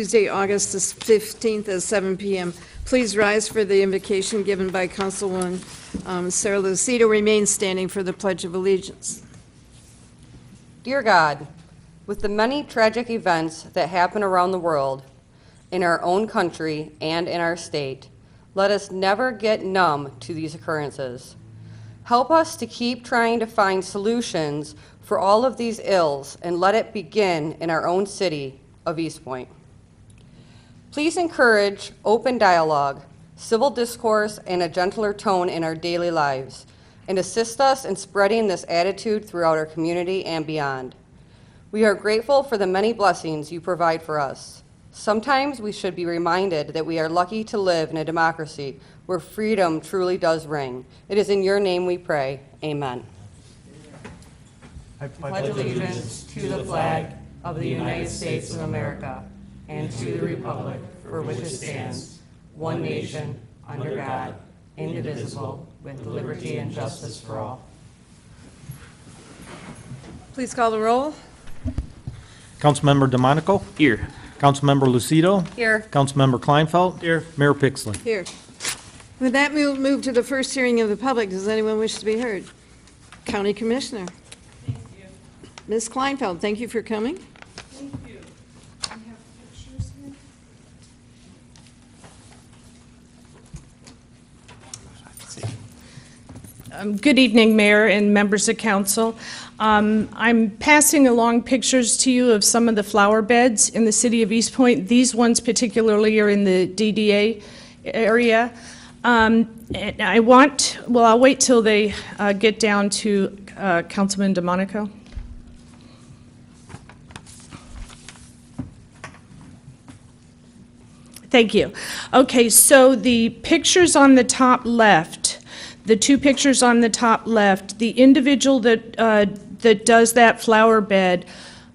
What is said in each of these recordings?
Tuesday, August the 15th at 7 p.m. Please rise for the invocation given by Councilwoman Sarah Lucido. Remain standing for the Pledge of Allegiance. Dear God, with the many tragic events that happen around the world, in our own country and in our state, let us never get numb to these occurrences. Help us to keep trying to find solutions for all of these ills, and let it begin in our own city of Eastpointe. Please encourage open dialogue, civil discourse, and a gentler tone in our daily lives, and assist us in spreading this attitude throughout our community and beyond. We are grateful for the many blessings you provide for us. Sometimes we should be reminded that we are lucky to live in a democracy where freedom truly does ring. It is in your name we pray. Amen. I pledge allegiance to the flag of the United States of America and to the republic for which it stands, one nation, under God, indivisible, with liberty and justice for all. Please call the roll. Councilmember DeMonico? Here. Councilmember Lucido? Here. Councilmember Kleinfeld? Here. Mayor Pixley? Here. With that, we'll move to the first hearing of the public. Does anyone wish to be heard? County Commissioner. Thank you. Ms. Kleinfeld, thank you for coming. Thank you. We have pictures here. Good evening, Mayor and members of council. I'm passing along pictures to you of some of the flower beds in the city of Eastpointe. These ones particularly are in the DDA area. And I'll wait till they get down to Councilman DeMonico. Thank you. Okay, so the pictures on the top left, the two pictures on the top left, the individual that does that flower bed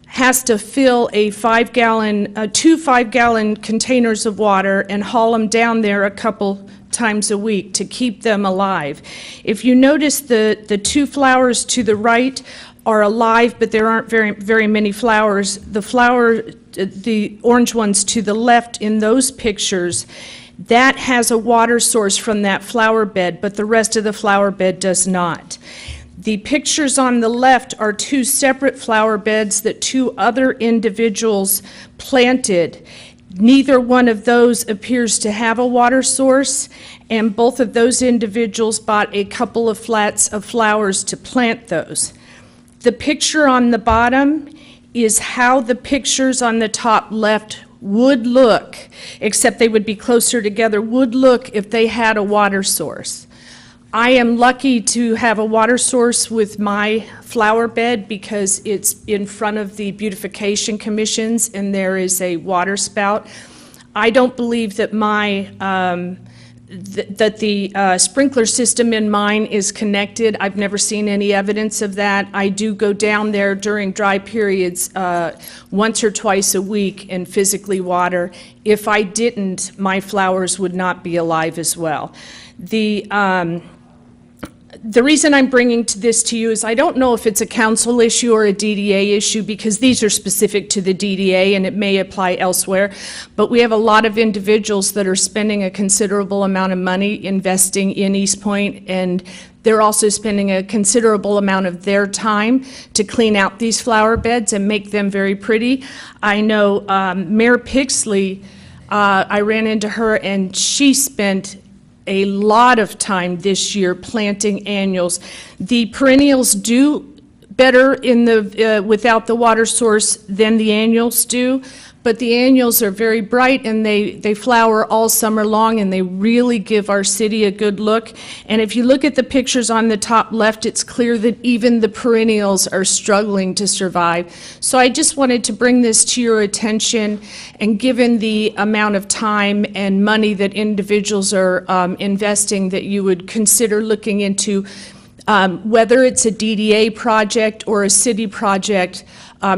has to fill a 5-gallon, two 5-gallon containers of water and haul them down there a couple times a week to keep them alive. If you notice, the two flowers to the right are alive, but there aren't very many flowers. The orange ones to the left in those pictures, that has a water source from that flower bed, but the rest of the flower bed does not. The pictures on the left are two separate flower beds that two other individuals planted. Neither one of those appears to have a water source, and both of those individuals bought a couple of flats of flowers to plant those. The picture on the bottom is how the pictures on the top left would look, except they would be closer together, would look if they had a water source. I am lucky to have a water source with my flower bed because it's in front of the beautification commissions and there is a water spout. I don't believe that the sprinkler system in mine is connected. I've never seen any evidence of that. I do go down there during dry periods once or twice a week and physically water. If I didn't, my flowers would not be alive as well. The reason I'm bringing this to you is I don't know if it's a council issue or a DDA issue, because these are specific to the DDA and it may apply elsewhere, but we have a lot of individuals that are spending a considerable amount of money investing in Eastpointe, and they're also spending a considerable amount of their time to clean out these flower beds and make them very pretty. I know Mayor Pixley, I ran into her and she spent a lot of time this year planting annuals. The perennials do better in the without the water source than the annuals do, but the annuals are very bright and they flower all summer long and they really give our city a good look. And if you look at the pictures on the top left, it's clear that even the perennials are struggling to survive. So I just wanted to bring this to your attention, and given the amount of time and money that individuals are investing, that you would consider looking into whether it's a DDA project or a city project,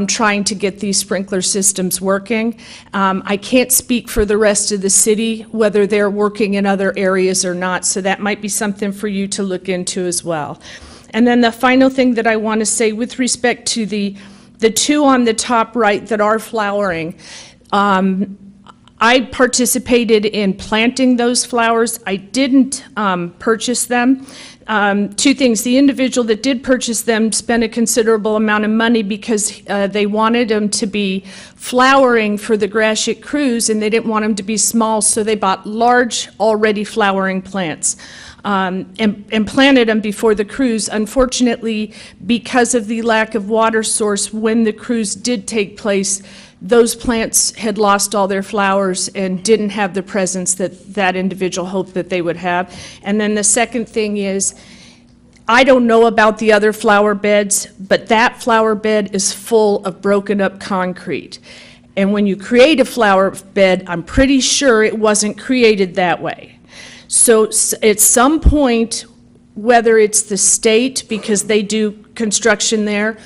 trying to get these sprinkler systems working. I can't speak for the rest of the city, whether they're working in other areas or not, so that might be something for you to look into as well. And then the final thing that I want to say with respect to the two on the top right that are flowering, I participated in planting those flowers. I didn't purchase them. Two things. The individual that did purchase them spent a considerable amount of money because they wanted them to be flowering for the Gratiot Cruise, and they didn't want them to be small, so they bought large, already flowering plants. And planted them before the cruise. Unfortunately, because of the lack of water source, when the cruise did take place, those plants had lost all their flowers and didn't have the presence that that individual hoped that they would have. And then the second thing is, I don't know about the other flower beds, but that flower bed is full of broken up concrete. And when you create a flower bed, I'm pretty sure it wasn't created that way. So at some point, whether it's the state, because they do construction there,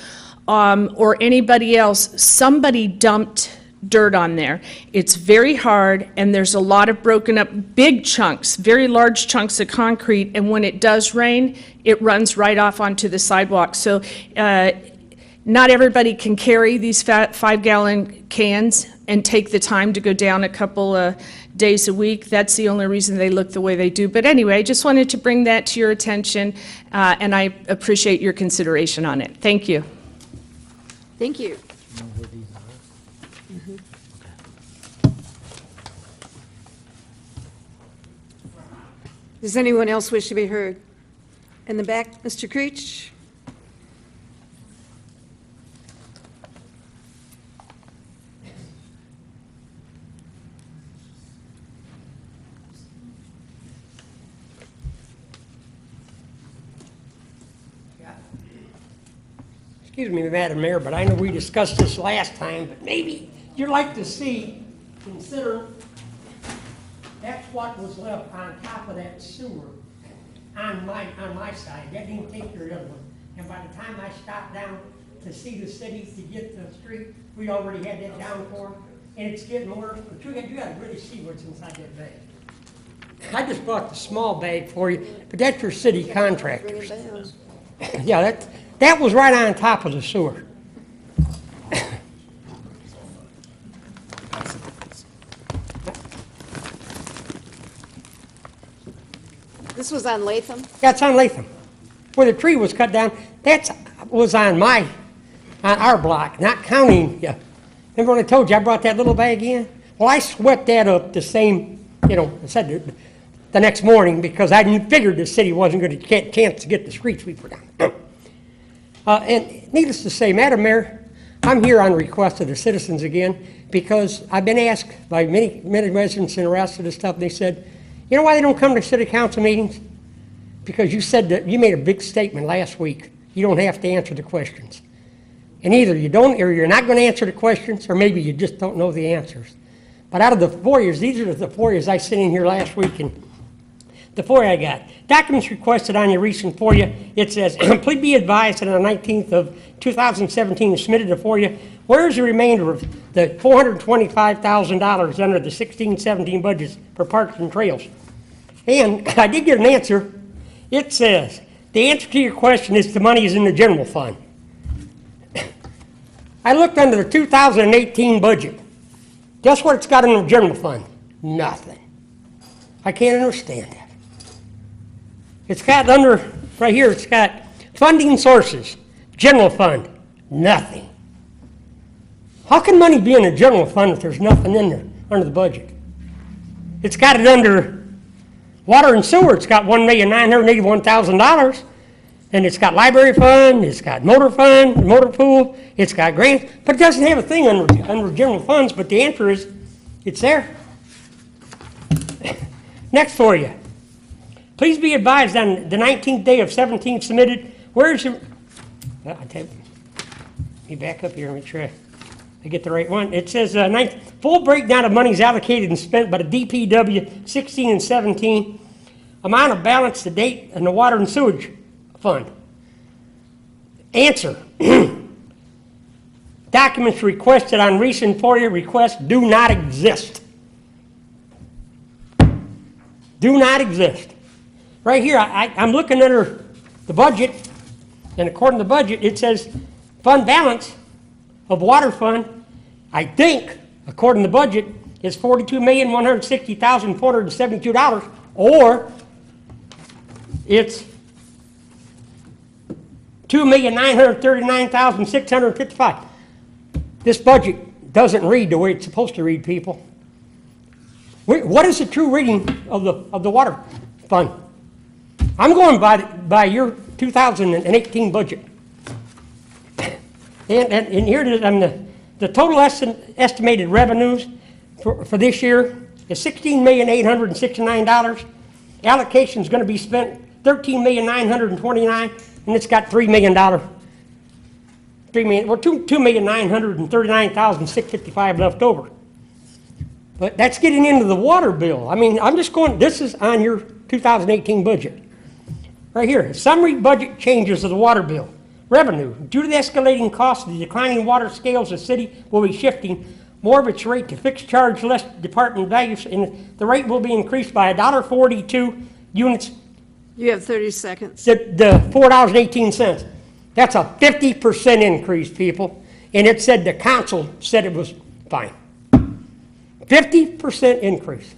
or anybody else, somebody dumped dirt on there. It's very hard, and there's a lot of broken up, big chunks, very large chunks of concrete, and when it does rain, it runs right off onto the sidewalk. So not everybody can carry these 5-gallon cans and take the time to go down a couple of days a week. That's the only reason they look the way they do. But anyway, I just wanted to bring that to your attention, and I appreciate your consideration on it. Thank you. Thank you. Does anyone else wish to be heard? In the back, Mr. Creech? Excuse me, Madam Mayor, but I know we discussed this last time, but maybe you'd like to see, consider that's what was left on top of that sewer on my side. That didn't take care of the other one. And by the time I stopped down to see the city to get the street, we already had that down for them. And it's getting worse, but you gotta really see what's inside that bag. I just brought the small bag for you, but that's your city contractors. Yeah, that was right on top of the sewer. This was on Latham? That's on Latham. Where the tree was cut down, that was on our block, not counting. Yeah. Remember when I told you I brought that little bag in? Well, I swept that up the same, I said the next morning because I figured the city wasn't going to get a chance to get the street sweeper down. And needless to say, Madam Mayor, I'm here on request of the citizens again because I've been asked by many residents and the rest of the stuff. They said, you know why they don't come to city council meetings? Because you said that you made a big statement last week. You don't have to answer the questions. And either you don't, or you're not going to answer the questions, or maybe you just don't know the answers. But out of the FOIAs, these are the FOIAs I sent in here last week, and the FOIA I got. Documents requested on your recent FOIA, it says, please be advised that on the 19th of 2017 you submitted a FOIA. Where is the remainder of the $425,000 under the 16-17 budgets for parks and trails? And I did get an answer. It says, the answer to your question is the money is in the general fund. I looked under the 2018 budget. Guess what it's got in the general fund? Nothing. I can't understand that. It's got under, right here, it's got funding sources, general fund, nothing. How can money be in the general fund if there's nothing in there under the budget? It's got it under water and sewer, it's got $1,981,000. And it's got library fund, it's got motor fund, motor pool, it's got grants, but it doesn't have a thing under general funds, but the answer is, it's there. Next for you. Please be advised on the 19th day of 17 submitted, where's your, let me back up here and make sure I get the right one. It says full breakdown of monies allocated and spent by the DPW 16 and 17, amount of balance to date in the water and sewage fund. Answer. Documents requested on recent FOIA requests do not exist. Do not exist. Right here, I'm looking under the budget, and according to the budget, it says fund balance of water fund, I think, according to the budget, is $42,160,472, or it's $2,939,655. This budget doesn't read the way it's supposed to read, people. What is the true reading of the water fund? I'm going by your 2018 budget. And here it is, the total estimated revenues for this year is $16,869. Allocation is going to be spent $13,929,000, and it's got $2,939,655 left over. But that's getting into the water bill. I mean, I'm just going, this is on your 2018 budget. Right here, summary budget changes of the water bill. Revenue, due to the escalating costs of the declining water scales, the city will be shifting more of its rate to fixed charge, less department values, and the rate will be increased by $1.42 units, You have 30 seconds. the $4.18. That's a 50% increase, people. And it said, the council said it was fine. 50% increase.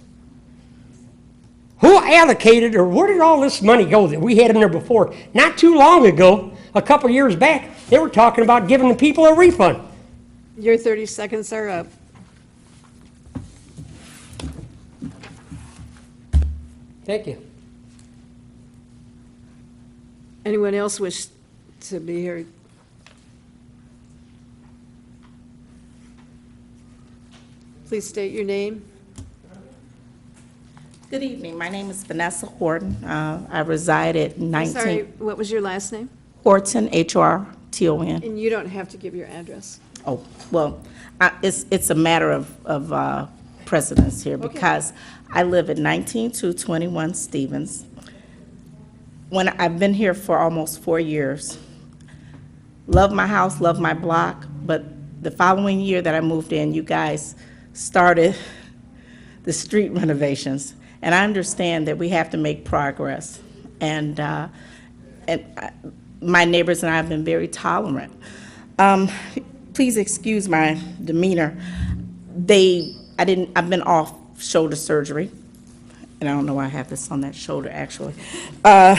Who allocated, or where did all this money go that we had in there before? Not too long ago, a couple years back, they were talking about giving the people a refund. Your 30 seconds are up. Thank you. Anyone else wish to be heard? Please state your name. Good evening. My name is Vanessa Horton. I reside at 19 Sorry, what was your last name? Horton, Horton. And you don't have to give your address. Oh, well, it's a matter of precedence here because I live at 19221 Stevens. When I've been here for almost 4 years. Love my house, love my block, but the following year that I moved in, you guys started the street renovations. And I understand that we have to make progress. And my neighbors and I have been very tolerant. Please excuse my demeanor. I've been off shoulder surgery. And I don't know why I have this on that shoulder, actually. They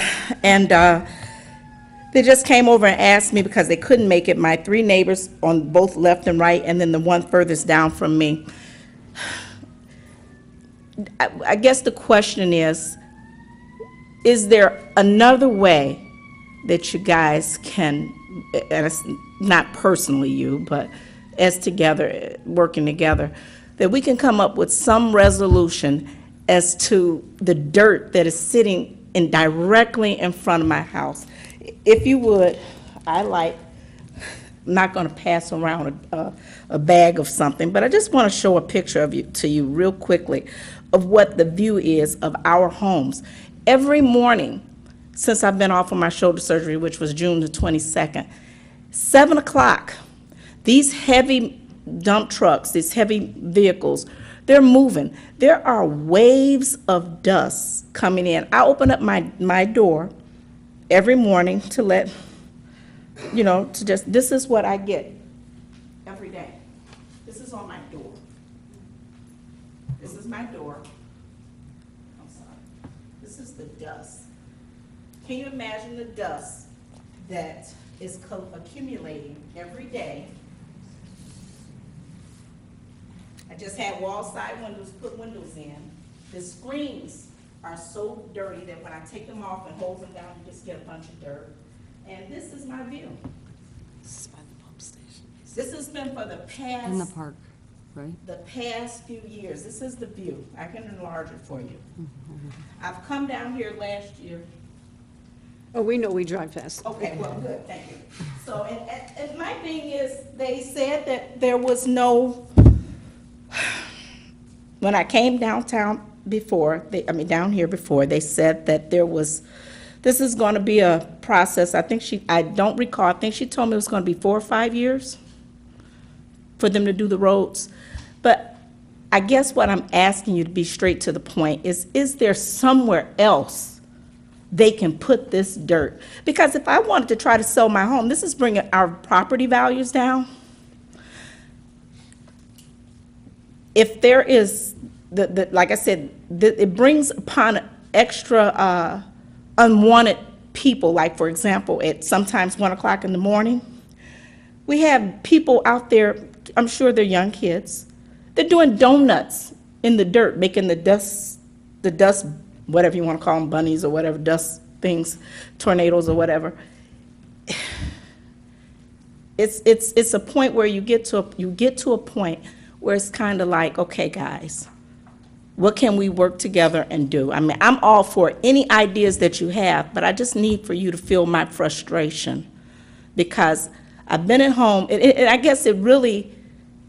just came over and asked me because they couldn't make it, my 3 neighbors on both left and right, and then the one furthest down from me. I guess the question is there another way that you guys can, and it's not personally you, but as together, working together, that we can come up with some resolution as to the dirt that is sitting directly in front of my house? If you would, I'm not going to pass around a bag of something, but I just want to show a picture to you real quickly of what the view is of our homes. Every morning since I've been off of my shoulder surgery, which was June the 22nd, 7 o'clock, these heavy dump trucks, these heavy vehicles, they're moving. There are waves of dust coming in. I open up my door every morning to let, this is what I get every day. This is on my door. This is my door. I'm sorry. This is the dust. Can you imagine the dust that is accumulating every day? I just had wall side windows, put windows in. The screens are so dirty that when I take them off and hold them down, you just get a bunch of dirt. And this is my view. This is by the pump station. This has been for the past. In the park, right? The past few years. This is the view. I can enlarge it for you. I've come down here last year. Oh, we know we drive fast. Okay, well, good, thank you. So, and my thing is, they said that there was no, when I came downtown before, down here before, they said that this is going to be a process. I don't recall, I think she told me it was going to be 4 or 5 years for them to do the roads. But I guess what I'm asking you, to be straight to the point, is there somewhere else they can put this dirt? Because if I wanted to try to sell my home, this is bringing our property values down. if there is, like I said, it brings upon extra unwanted people, like, for example, at sometimes 1 o'clock in the morning, we have people out there, I'm sure they're young kids, they're doing donuts in the dirt, making the dust, whatever you want to call them, bunnies or whatever, dust things, tornadoes or whatever. It's a point where you get to a point where it's kind of like, okay, guys, what can we work together and do? I mean, I'm all for any ideas that you have, but I just need for you to feel my frustration, because I've been at home, and I guess it really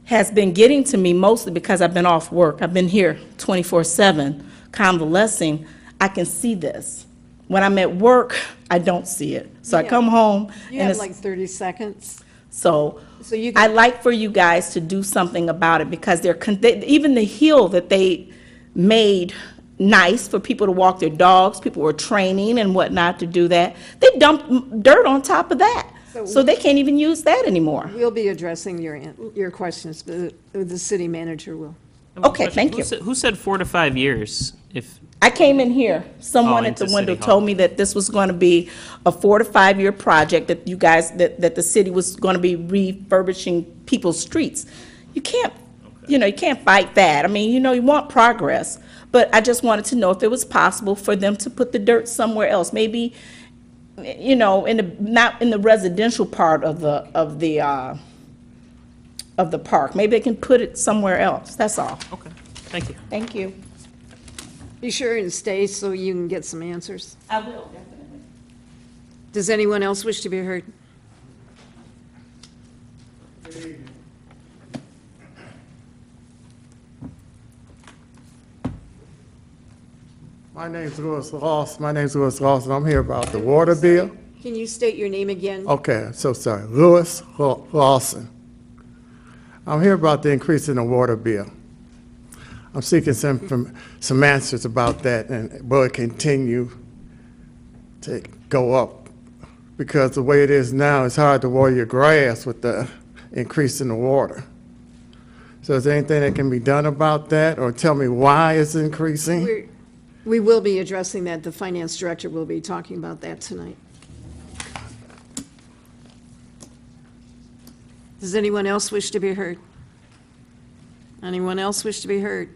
has been getting to me mostly because I've been off work. I've been here 24/7 convalescing. I can see this. When I'm at work, I don't see it. So I come home You and have it's, like 30 seconds. so So you can- I'd like for you guys to do something about it, because even the hill that they made nice for people to walk their dogs, people were training and whatnot to do that, they dumped dirt on top of that. So they can't even use that anymore. We'll be addressing your questions, but the city manager will. Okay, thank you. Who said 4 to 5 years? If I came in here, someone at into the window City told Hall. me that this was going to be a 4 to 5 year project, that you guys, that the city was going to be refurbishing people's streets. You can't, you can't fight that. I mean, you want progress. But I just wanted to know if it was possible for them to put the dirt somewhere else, maybe, not in the residential part of the park. Maybe they can put it somewhere else. That's all. okay, thank you. Thank you. Be sure and stay so you can get some answers. I will, definitely. Does anyone else wish to be heard? My name's Louis Ross. And I'm here about the water bill. Can you state your name again? Okay, so sorry. Louis Lawson. I'm here about the increase in the water bill. I'm seeking some answers about that, and will it continue to go up? Because the way it is now, it's hard to water your grass with the increase in the water. So is there anything that can be done about that, or tell me why it's increasing? We will be addressing that. The finance director will be talking about that tonight. Does anyone else wish to be heard? Anyone else wish to be heard?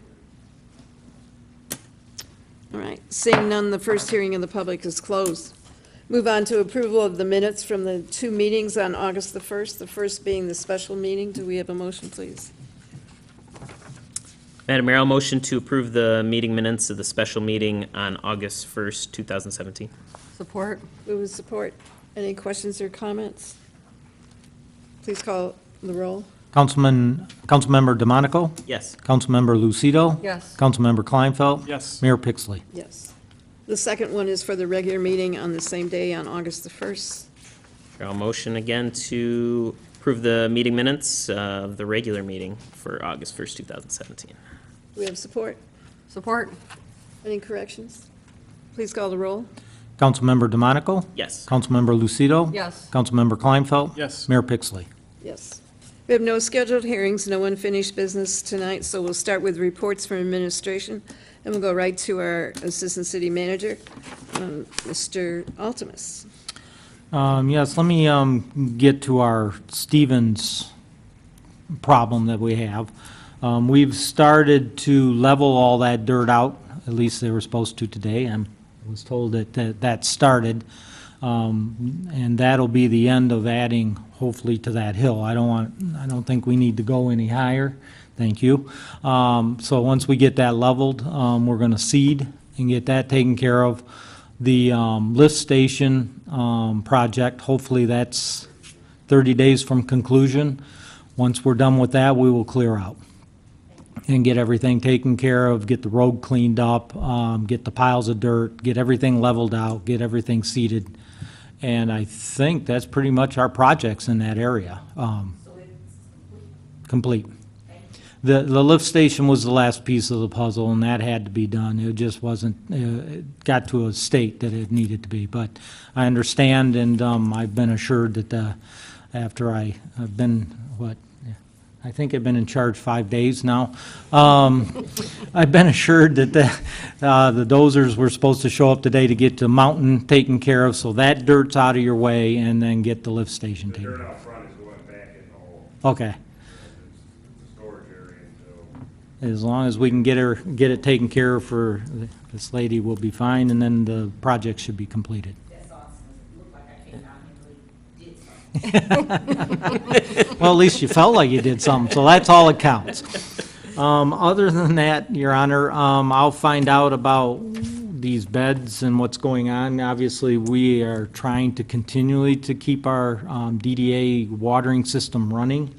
All right, seeing none, the first hearing of the public is closed. Move on to approval of the minutes from the 2 meetings on August the 1st, the first being the special meeting. Do we have a motion, please? Madam Mayor, I'll motion to approve the meeting minutes of the special meeting on August 1st, 2017. Support? Move with support. Any questions or comments? Please call the roll. Councilmember DeMonico? Yes. Councilmember Lucido? Yes. Councilmember Kleinfeld? Yes. Mayor Pixley? Yes. The second one is for the regular meeting on the same day on August the 1st. I'll motion again to approve the meeting minutes of the regular meeting for August 1st, 2017. Do we have support? Support? Any corrections? Please call the roll. Councilmember DeMonico? Yes. Councilmember Lucido? Yes. Councilmember Kleinfeld? Yes. Mayor Pixley? Yes. We have no scheduled hearings, no unfinished business tonight, so we'll start with reports from administration, and we'll go right to our Assistant City Manager, Mr. Altimus. Yes, let me get to our Stevens problem that we have. We've started to level all that dirt out, at least they were supposed to today. I was told that started, and that'll be the end of adding, hopefully, to that hill. I don't think we need to go any higher. Thank you. So once we get that leveled, we're going to seed and get that taken care of. The lift station project, hopefully that's 30 days from conclusion. Once we're done with that, we will clear out and get everything taken care of, get the road cleaned up, get the piles of dirt, get everything leveled out, get everything seeded. And I think that's pretty much our projects in that area. Complete. The lift station was the last piece of the puzzle, and that had to be done. It just wasn't, it got to a state that it needed to be. But I understand, and I've been assured that after I've been, I think I've been in charge 5 days now. I've been assured that the dozers were supposed to show up today to get the mountain taken care of, so that dirt's out of your way, and then get the lift station taken care of. Dirt out front is going back in the hole. Okay. It's a storage area until. As long as we can get it taken care of for this lady, we'll be fine, and then the project should be completed. That's awesome. It looked like I came down and really did something. Well, at least you felt like you did something, so that's all that counts. Other than that, Your Honor, I'll find out about these beds and what's going on. Obviously, we are trying to continually to keep our DDA watering system running.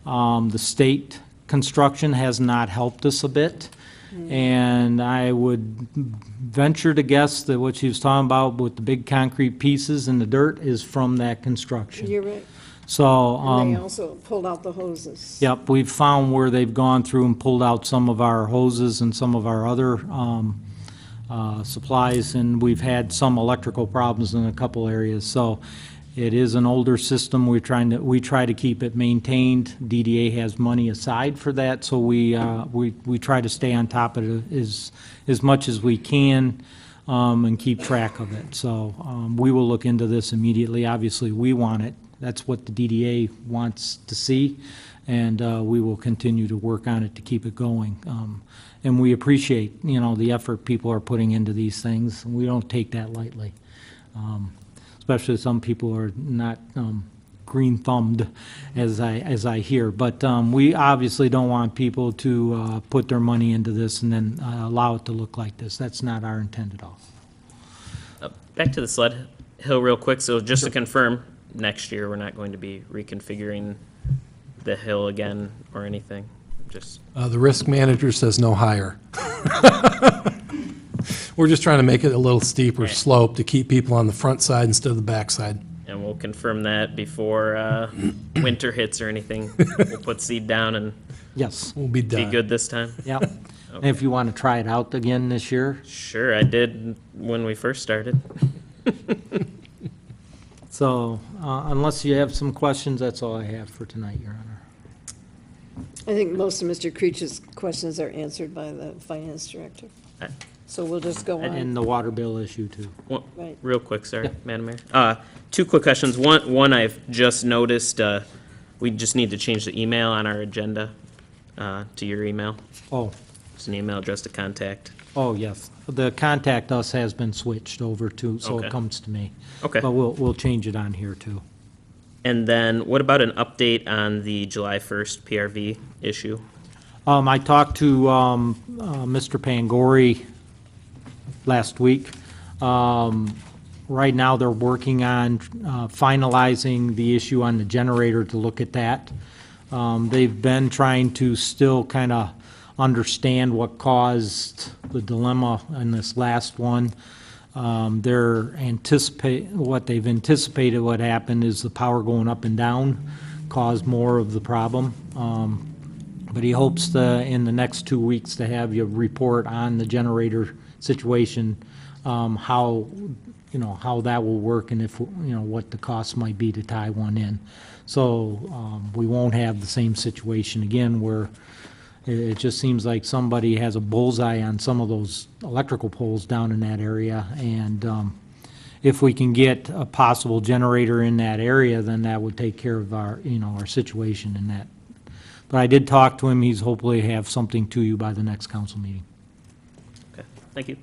The state construction has not helped us a bit. And I would venture to guess that what she was talking about with the big concrete pieces and the dirt is from that construction. You're right. So, And they also pulled out the hoses. yep, we've found where they've gone through and pulled out some of our hoses and some of our other supplies, and we've had some electrical problems in a couple areas. So it is an older system. We try to keep it maintained. DDA has money aside for that, so we try to stay on top of it as much as we can, and keep track of it. So we will look into this immediately. Obviously, we want it. That's what the DDA wants to see, and we will continue to work on it to keep it going. And we appreciate, the effort people are putting into these things. We don't take that lightly. Especially some people are not green-thumbed, as I hear. But we obviously don't want people to put their money into this and then allow it to look like this. That's not our intent at all. Back to the sled hill real quick. So just to confirm, next year we're not going to be reconfiguring the hill again or anything? Just The risk manager says no higher. We're just trying to make it a little steeper slope to keep people on the front side instead of the back side. And we'll confirm that before winter hits or anything. We'll put seed down and Yes. We'll be be done. good this time. Yep. And if you want to try it out again this year. Sure, I did when we first started. So unless you have some questions, that's all I have for tonight, Your Honor. I think most of Mr. Creech's questions are answered by the finance director. Aye. So we'll just go And on. the water bill issue, too. Right. Real quick, sorry, Madam Mayor. Two quick questions. One I've just noticed, we just need to change the email on our agenda to your email. Oh, It's an email address to contact. oh, yes. The contact us has been switched over to, so Okay. it comes to me. Okay. But we'll change it on here, too. And then what about an update on the July 1st PRV issue? I talked to Mr. Pangori last week. Right now, they're working on finalizing the issue on the generator to look at that. They've been trying to still kind of understand what caused the dilemma in this last one. What they've anticipated what happened is the power going up and down caused more of the problem. But he hopes to, in the next 2 weeks, to have you report on the generator situation, how that will work and if, what the cost might be to tie one in. So we won't have the same situation again where it just seems like somebody has a bullseye on some of those electrical poles down in that area. And if we can get a possible generator in that area, then that would take care of our, our situation in that. But I did talk to him. He's hopefully have something to you by the next council meeting. Okay, thank you.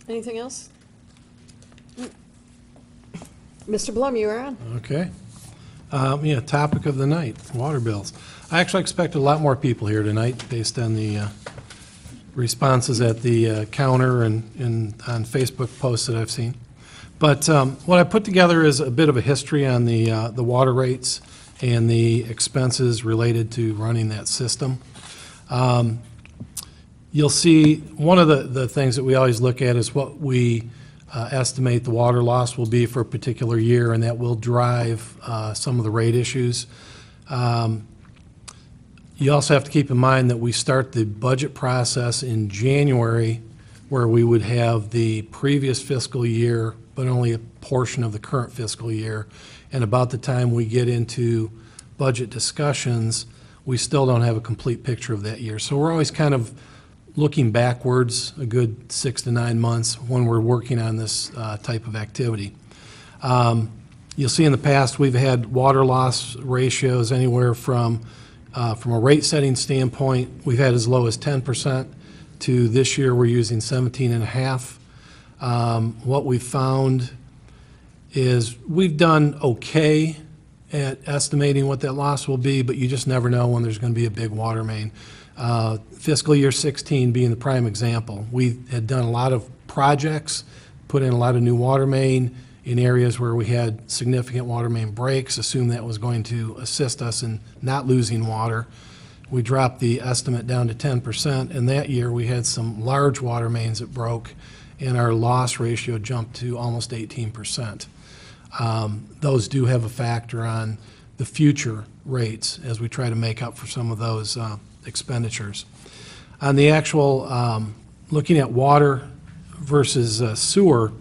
Anything else? Mr. Blum, you are on. Okay. Topic of the night, water bills. I actually expected a lot more people here tonight based on the responses at the counter and on Facebook posts that I've seen. But what I put together is a bit of a history on the water rates and the expenses related to running that system. You'll see one of the things that we always look at is what we estimate the water loss will be for a particular year, and that will drive some of the rate issues. You also have to keep in mind that we start the budget process in January, where we would have the previous fiscal year, but only a portion of the current fiscal year. And about the time we get into budget discussions, we still don't have a complete picture of that year. So we're always kind of looking backwards a good 6 to 9 months when we're working on this type of activity. You'll see in the past, we've had water loss ratios anywhere from a rate setting standpoint, we've had as low as 10%, to this year we're using 17.5. What we've found is we've done okay at estimating what that loss will be, but you just never know when there's going to be a big water main. Fiscal year 16 being the prime example. We had done a lot of projects, put in a lot of new water main in areas where we had significant water main breaks, assumed that was going to assist us in not losing water. We dropped the estimate down to 10%, and that year we had some large water mains that broke, and our loss ratio jumped to almost 18%. Those do have a factor on the future rates as we try to make up for some of those expenditures. On the actual, looking at water versus sewer,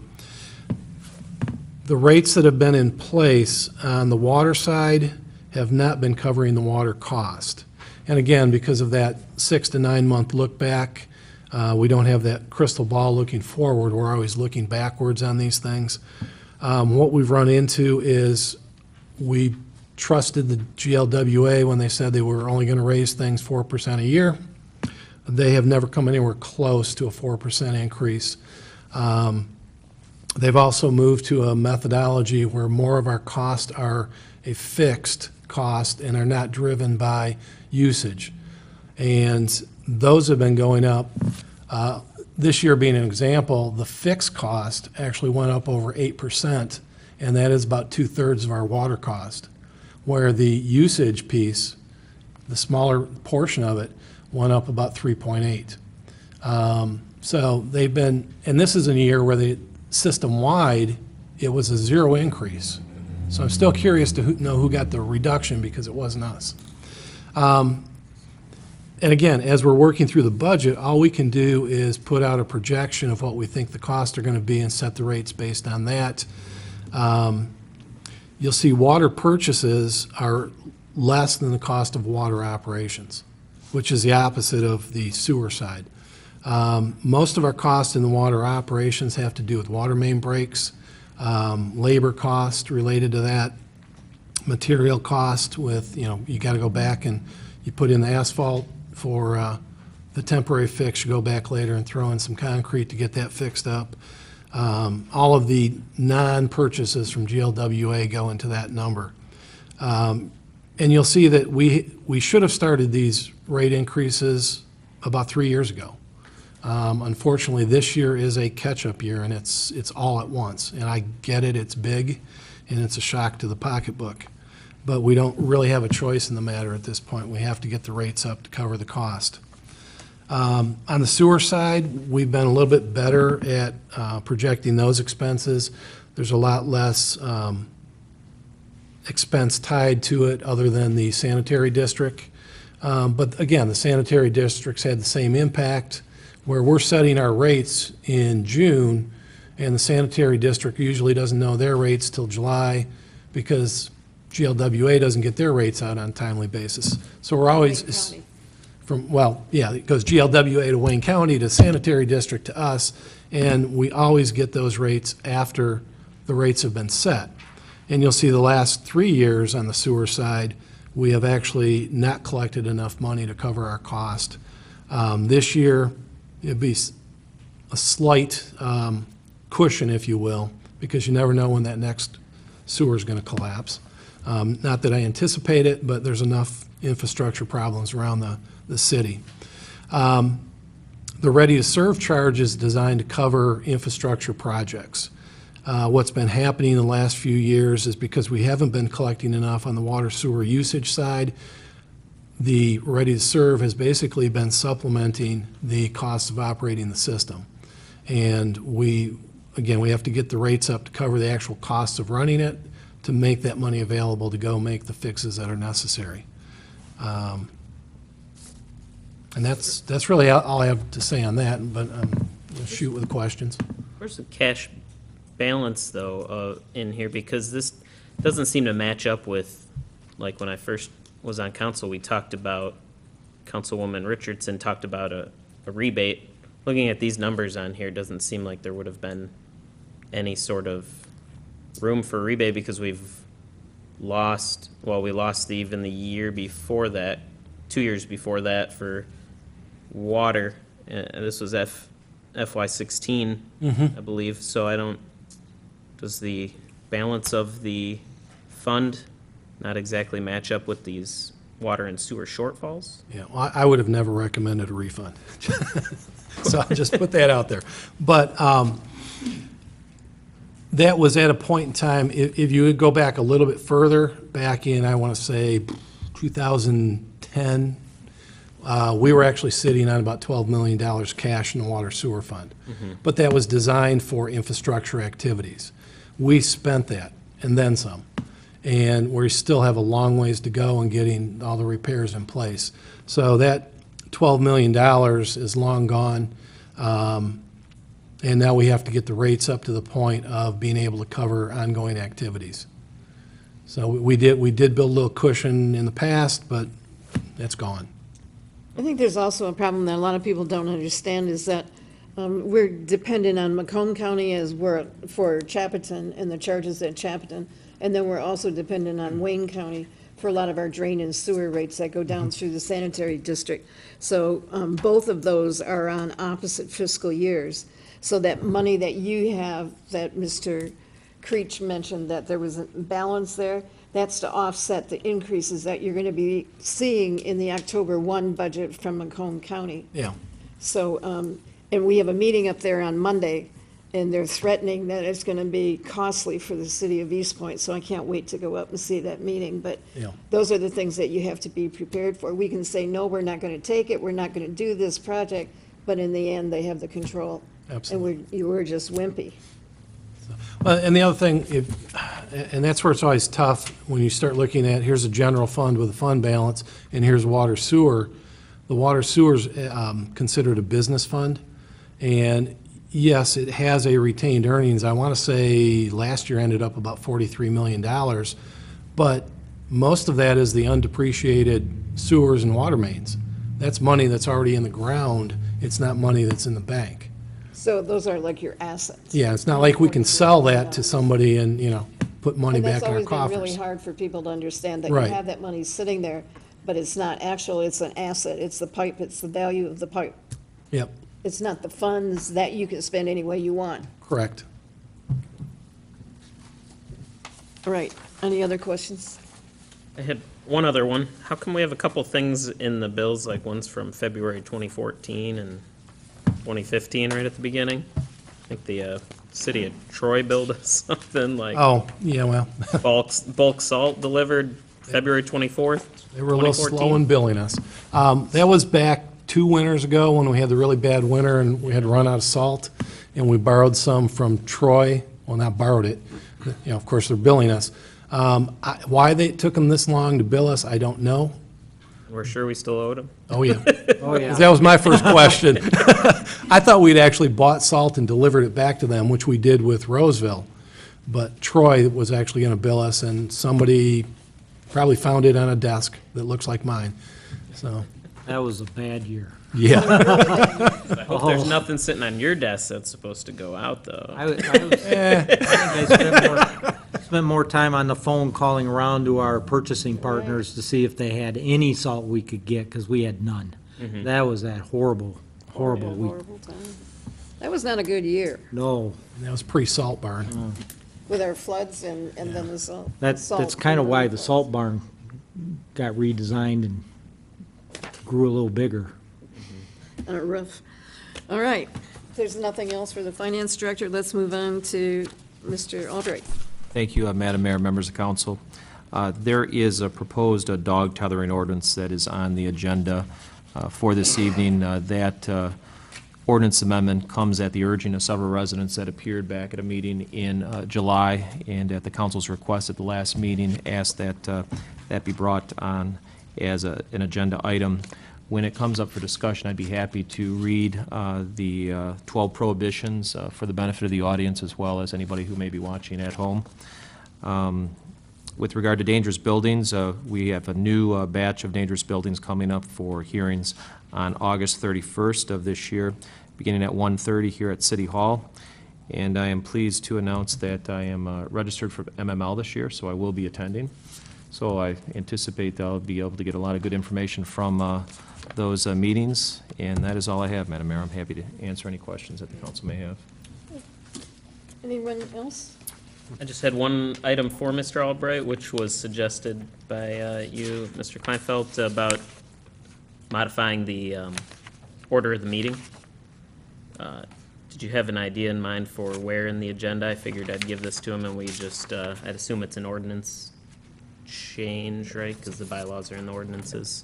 the rates that have been in place on the water side have not been covering the water cost. And again, because of that 6 to 9 month look back, we don't have that crystal ball looking forward. We're always looking backwards on these things. What we've run into is we trusted the GLWA when they said they were only going to raise things 4% a year. They have never come anywhere close to a 4% increase. They've also moved to a methodology where more of our costs are a fixed cost and are not driven by usage. And those have been going up. This year being an example, the fixed cost actually went up over 8%, and that is about 2/3 of our water cost, where the usage piece, the smaller portion of it, went up about 3.8. So they've been, and this is in a year where the system-wide, it was a 0 increase. So I'm still curious to know who got the reduction, because it wasn't us. And again, as we're working through the budget, all we can do is put out a projection of what we think the costs are going to be and set the rates based on that. You'll see water purchases are less than the cost of water operations, which is the opposite of the sewer side. Most of our costs in the water operations have to do with water main breaks, labor cost related to that, material cost with, you got to go back and you put in the asphalt for the temporary fix, you go back later and throw in some concrete to get that fixed up. All of the non-purchases from GLWA go into that number. And you'll see that we should have started these rate increases about 3 years ago. Unfortunately, this year is a catch-up year, and it's all at once. And I get it, it's big, and it's a shock to the pocketbook. But we don't really have a choice in the matter at this point. We have to get the rates up to cover the cost. On the sewer side, we've been a little bit better at projecting those expenses. There's a lot less expense tied to it other than the sanitary district. But again, the sanitary districts had the same impact, where we're setting our rates in June, and the sanitary district usually doesn't know their rates till July, because GLWA doesn't get their rates out on a timely basis. So we're always, it goes GLWA to Wayne County, to sanitary district, to us, and we always get those rates after the rates have been set. And you'll see the last 3 years on the sewer side, we have actually not collected enough money to cover our cost. This year, it'd be a slight cushion, if you will, because you never know when that next sewer is going to collapse. Not that I anticipate it, but there's enough infrastructure problems around the city. The ready-to-serve charge is designed to cover infrastructure projects. What's been happening in the last few years is because we haven't been collecting enough on the water sewer usage side, the ready-to-serve has basically been supplementing the cost of operating the system. And we have to get the rates up to cover the actual cost of running it, to make that money available to go make the fixes that are necessary. And that's really all I have to say on that, but we'll shoot with the questions. Where's the cash balance, though, in here? Because this doesn't seem to match up with like when I first was on council, we talked about, Councilwoman Richardson talked about a rebate. Looking at these numbers on here, it doesn't seem like there would have been any sort of room for rebate because we've lost, well, we lost even the year before that, 2 years before that for water. This was FY16, I believe. So I don't, does the balance of the fund not exactly match up with these water and sewer shortfalls? Yeah, well, I would have never recommended a refund. So I'll just put that out there. But that was at a point in time, if you would go back a little bit further, back in, I want to say, 2010, we were actually sitting on about $12 million cash in the water sewer fund. But that was designed for infrastructure activities. We spent that, and then some. And we still have a long ways to go in getting all the repairs in place. So that $12 million is long gone. And now we have to get the rates up to the point of being able to cover ongoing activities. So we did build a little cushion in the past, but that's gone. I think there's also a problem that a lot of people don't understand is that we're dependent on Macomb County as we're for Chapleton and the charges at Chapleton. And then we're also dependent on Wayne County for a lot of our drain and sewer rates that go down through the sanitary district. So both of those are on opposite fiscal years. So that money that you have, that Mr. Creech mentioned, that there was a balance there, that's to offset the increases that you're going to be seeing in the October 1 budget from Macomb County. Yeah. So, and we have a meeting up there on Monday, and they're threatening that it's going to be costly for the city of Eastpointe, so I can't wait to go up and see that meeting. But Yeah. those are the things that you have to be prepared for. We can say, no, we're not going to take it, we're not going to do this project, but in the end, they have the control. Absolutely. And we're just wimpy. And the other thing, and that's where it's always tough when you start looking at, here's a general fund with a fund balance, and here's water sewer. The water sewer's considered a business fund, and yes, it has a retained earnings. I want to say last year ended up about $43 million, but most of that is the undepreciated sewers and water mains. That's money that's already in the ground. It's not money that's in the bank. So those are like your assets. Yeah, it's not like we can sell that to somebody and, put money And back that's in our always been really coffers. hard for people to understand, that you Right. have that money sitting there, but it's not actual, it's an asset, it's the pipe, it's the value of the pipe. Yep, It's not the funds that you can spend any way you want. correct. All right, any other questions? I had one other one. How come we have a couple things in the bills, like one's from February 2014 and 2015 right at the beginning? I think the city of Troy billed us something like Oh, yeah, well, bulk salt delivered February 24th, they were a little 2014. slow in billing us. That was back 2 winters ago when we had the really bad winter and we had to run out of salt, and we borrowed some from Troy. Well, not borrowed it. Of course, they're billing us. Why they took them this long to bill us, I don't know. We're sure we still owed them. Oh, yeah. Oh, yeah. That was my first question. I thought we'd actually bought salt and delivered it back to them, which we did with Roseville. But Troy was actually going to bill us, and somebody probably found it on a desk that looks like mine. So, That was a bad year. yeah. I hope there's nothing sitting on your desk that's supposed to go out, though. I think I spent more time on the phone calling around to our purchasing partners to see if they had any salt we could get, because we had none. That was that horrible week. Horrible time. That was not a good year No, That was pre-salt barn. with our floods and then the salt. that's kind of why the salt barn got redesigned and grew a little bigger. On a roof. All right, if there's nothing else for the finance director, let's move on to Mr. Albright. Thank you, Madam Mayor, members of council. There is a proposed dog tethering ordinance that is on the agenda for this evening. That ordinance amendment comes at the urging of several residents that appeared back at a meeting in July, and at the council's request at the last meeting, asked that that be brought on as an agenda item. When it comes up for discussion, I'd be happy to read the 12 prohibitions for the benefit of the audience as well as anybody who may be watching at home. With regard to dangerous buildings, we have a new batch of dangerous buildings coming up for hearings on August 31st of this year, beginning at 1:30 here at City Hall. And I am pleased to announce that I am registered for MML this year, so I will be attending. So I anticipate that I'll be able to get a lot of good information from those meetings. And that is all I have, Madam Mayor. I'm happy to answer any questions that the council may have. Anyone else? I just had one item for Mr. Albright, which was suggested by you, Mr. Kleinfeld, about modifying the order of the meeting. Did you have an idea in mind for where in the agenda? I figured I'd give this to him, and we just, I'd assume it's an ordinance change, right? Because the bylaws are in the ordinances.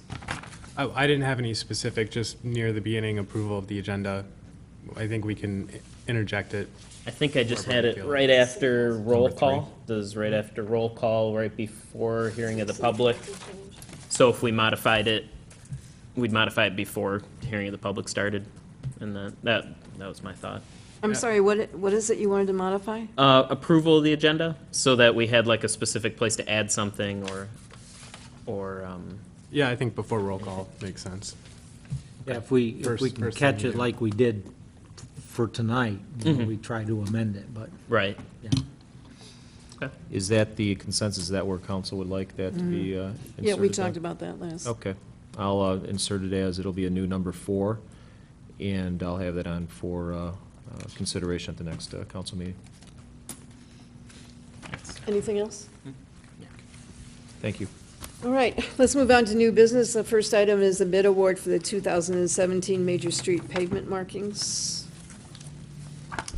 Oh, I didn't have any specific, just near the beginning approval of the agenda. I think we can interject it. I think I just had it right after roll call. Does right after roll call, right before hearing of the public. So if we modified it, we'd modify it before hearing of the public started. And that was my thought. I'm sorry, what is it you wanted to modify? Approval of the agenda, so that we had like a specific place to add something or Yeah, I think before roll call makes sense. Yeah, if we can First catch thing it we do. like we did for tonight, you know, we try to amend it, but, right. yeah. Is that the consensus? Is that where council would like that to be inserted? Yeah, we then? talked about that last. Okay. I'll insert it as, it'll be a new number 4, and I'll have that on for consideration at the next council meeting. Anything else? Thank you. All right, let's move on to new business. The first item is the bid award for the 2017 Major Street pavement markings.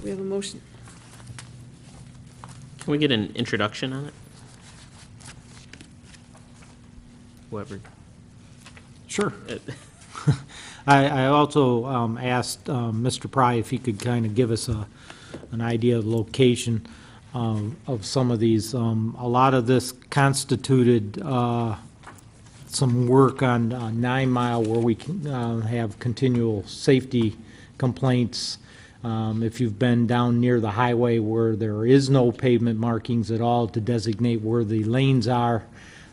We have a motion. Can we get an introduction on it? Whoever. Sure. I also asked Mr. Pry if he could kind of give us an idea of the location of some of these. A lot of this constituted some work on 9 Mile where we can have continual safety complaints. If you've been down near the highway where there is no pavement markings at all to designate where the lanes are,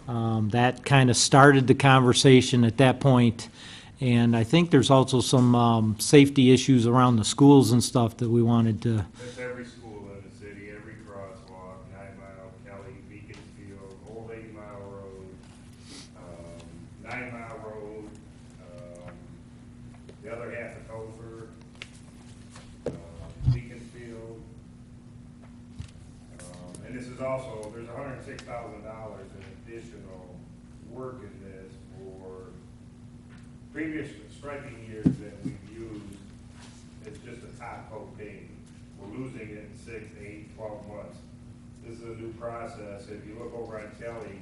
that kind of started the conversation at that point. And I think there's also some safety issues around the schools and stuff that we wanted to. That's every school in the city, every crosswalk, 9 Mile, Kelly, Beaconsfield, Old 8 Mile Road, 9 Mile Road, the other half of Topher, Beaconsfield. And this is also, there's $106,000 in additional work in this for previous striping years that we've used. It's just a top coat paving. We're losing it in 6, 8, 12 months. This is a new process. If you look over on Kelly,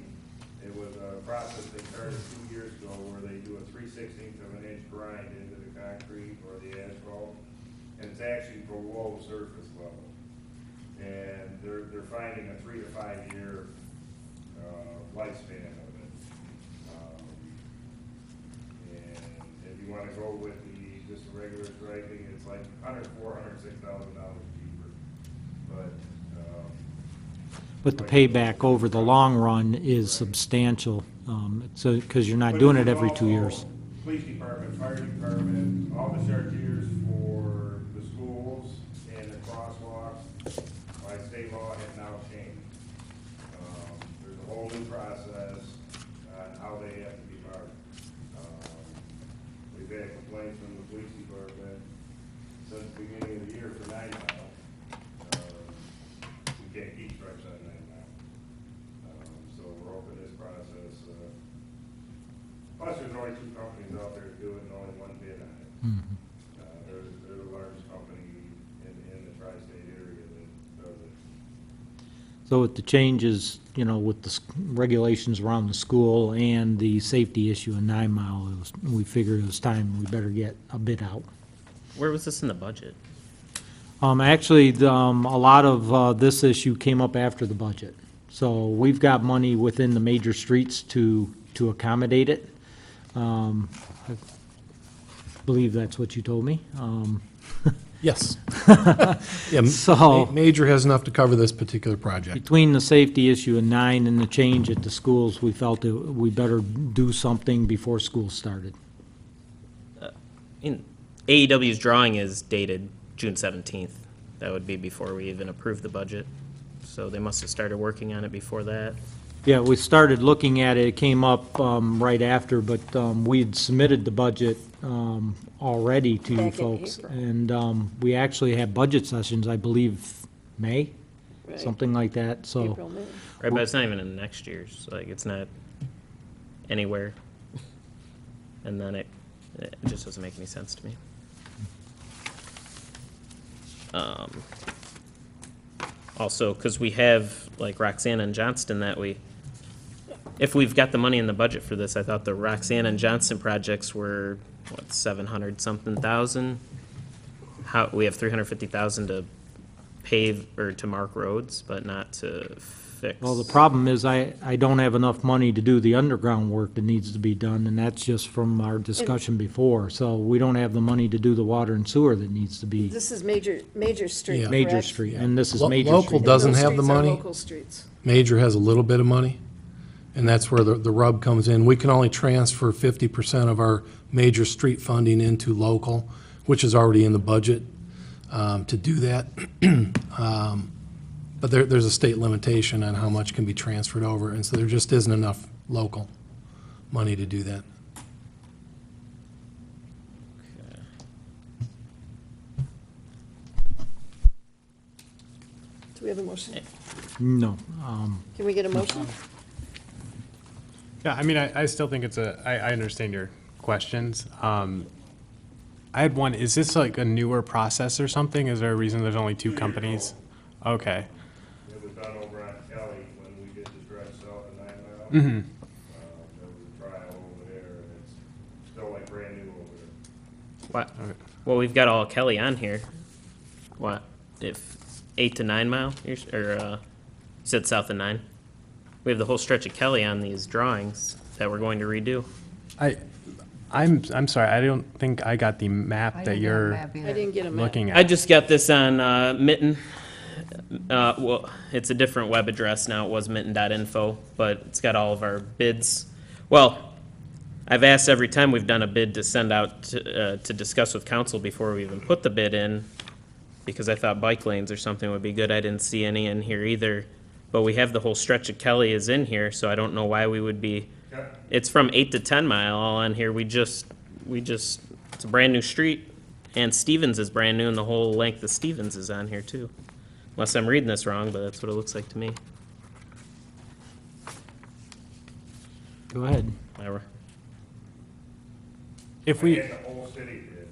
it was a process they started 2 years ago where they do a 3/16 of an inch grind into the concrete or the asphalt, and it's actually below surface level. And they're finding a 3 to 5 year lifespan of it. And if you want to go with just the regular striping, it's like $106,000 cheaper. But the payback over the long run is substantial, so, because you're not But doing this it is every 2 years. also Police department, fire department, all the chartiers for the schools and the crosswalks, by state law have now changed. There's a whole new process on how they have to be marked. We've had complaints from the police department since the beginning of the year for 9 Mile. We can't keep stripes on 9 Mile. So we're hoping this process, plus there's only 2 companies out there that do it and only 1 bid on it. They're the largest company in the tri-state area that does it. So with the changes, you know, with the regulations around the school and the safety issue in 9 Mile, we figured it was time we better get a bid out. Where was this in the budget? Actually, a lot of this issue came up after the budget. So we've got money within the major streets to accommodate it. I believe that's what you told me. Yes. Yeah, So- Major has enough to cover this particular project. Between the safety issue and 9 and the change at the schools, we felt that we better do something before school started. AEW's drawing is dated June 17th. That would be before we even approved the budget. So they must have started working on it before that. Yeah, we started looking at it, it came up right after, but we'd submitted the budget already to you Back in folks. April. And we actually had budget sessions, I believe, May, Right. something like that, so. April, May. Right, but it's not even in next year's, like, it's not anywhere. And then it just doesn't make any sense to me. Also, because we have, like, Roxanne and Johnston that if we've got the money in the budget for this, I thought the Roxanne and Johnston projects were, what, 700-something thousand? We have 350,000 to pave, or to mark roads, but not to fix. Well, the problem is I don't have enough money to do the underground work that needs to be done, and that's just from our discussion before. So we don't have the money to do the water and sewer that needs to be This is Major Street, Yeah. Major correct? Street, and this is Lo- Major local Street. doesn't Those have the streets are money. local streets. Major has a little bit of money, and that's where the rub comes in. We can only transfer 50% of our major street funding into local, which is already in the budget to do that. But there's a state limitation on how much can be transferred over, and so there just isn't enough local money to do that. Do we have a motion? No. Can we get a motion? Yeah, I mean, I still think I understand your questions. I had one, is this like a newer process or something? Is there a reason there's only 2 companies? Okay. It was done over on Kelly when we did the dredge south of 9 Mile. Mm-hmm. There was a trial over there, and it's still like brand new over there. What? Well, we've got all Kelly on here. What, if 8 to 9 Mile, you said south of 9? We have the whole stretch of Kelly on these drawings that we're going to redo. I'm sorry, I don't think I got the map that you're I didn't get a map. looking I at. just got this on Mitten. Well, it's a different web address now. It was mitten.info, but it's got all of our bids. Well, I've asked every time we've done a bid to send out to discuss with council before we even put the bid in, because I thought bike lanes or something would be good. I didn't see any in here either. But we have the whole stretch of Kelly is in here, so I don't know why we would be. It's from 8 to 10 Mile all on here. It's a brand new street, and Stevens is brand new, and the whole length of Stevens is on here too. Unless I'm reading this wrong, but that's what it looks like to me. Go ahead. Ira. If I we, had the whole city did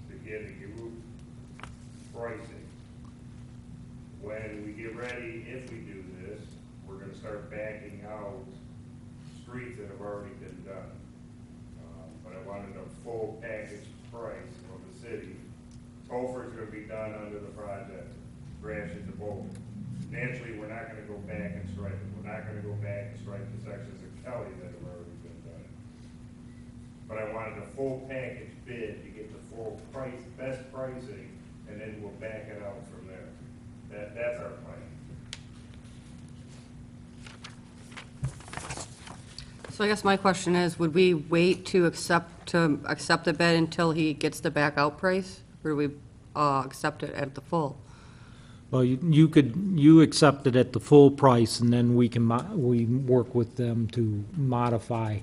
to get you pricing. When we get ready, if we do this, we're gonna start backing out streets that have already been done. But I wanted a full package price from the city. Topher's gonna be done under the project, Gratiot to Bolton. Naturally, we're not gonna go back and stripe it. We're not gonna go back and stripe the sections of Kelly that have already been done. But I wanted a full package bid to get the full price, best pricing, and then we'll back it out from there. That's our plan. So I guess my question is, would we wait to accept the bid until he gets the back out price? Or do we accept it at the full? Well, you accept it at the full price, and then we work with them to modify.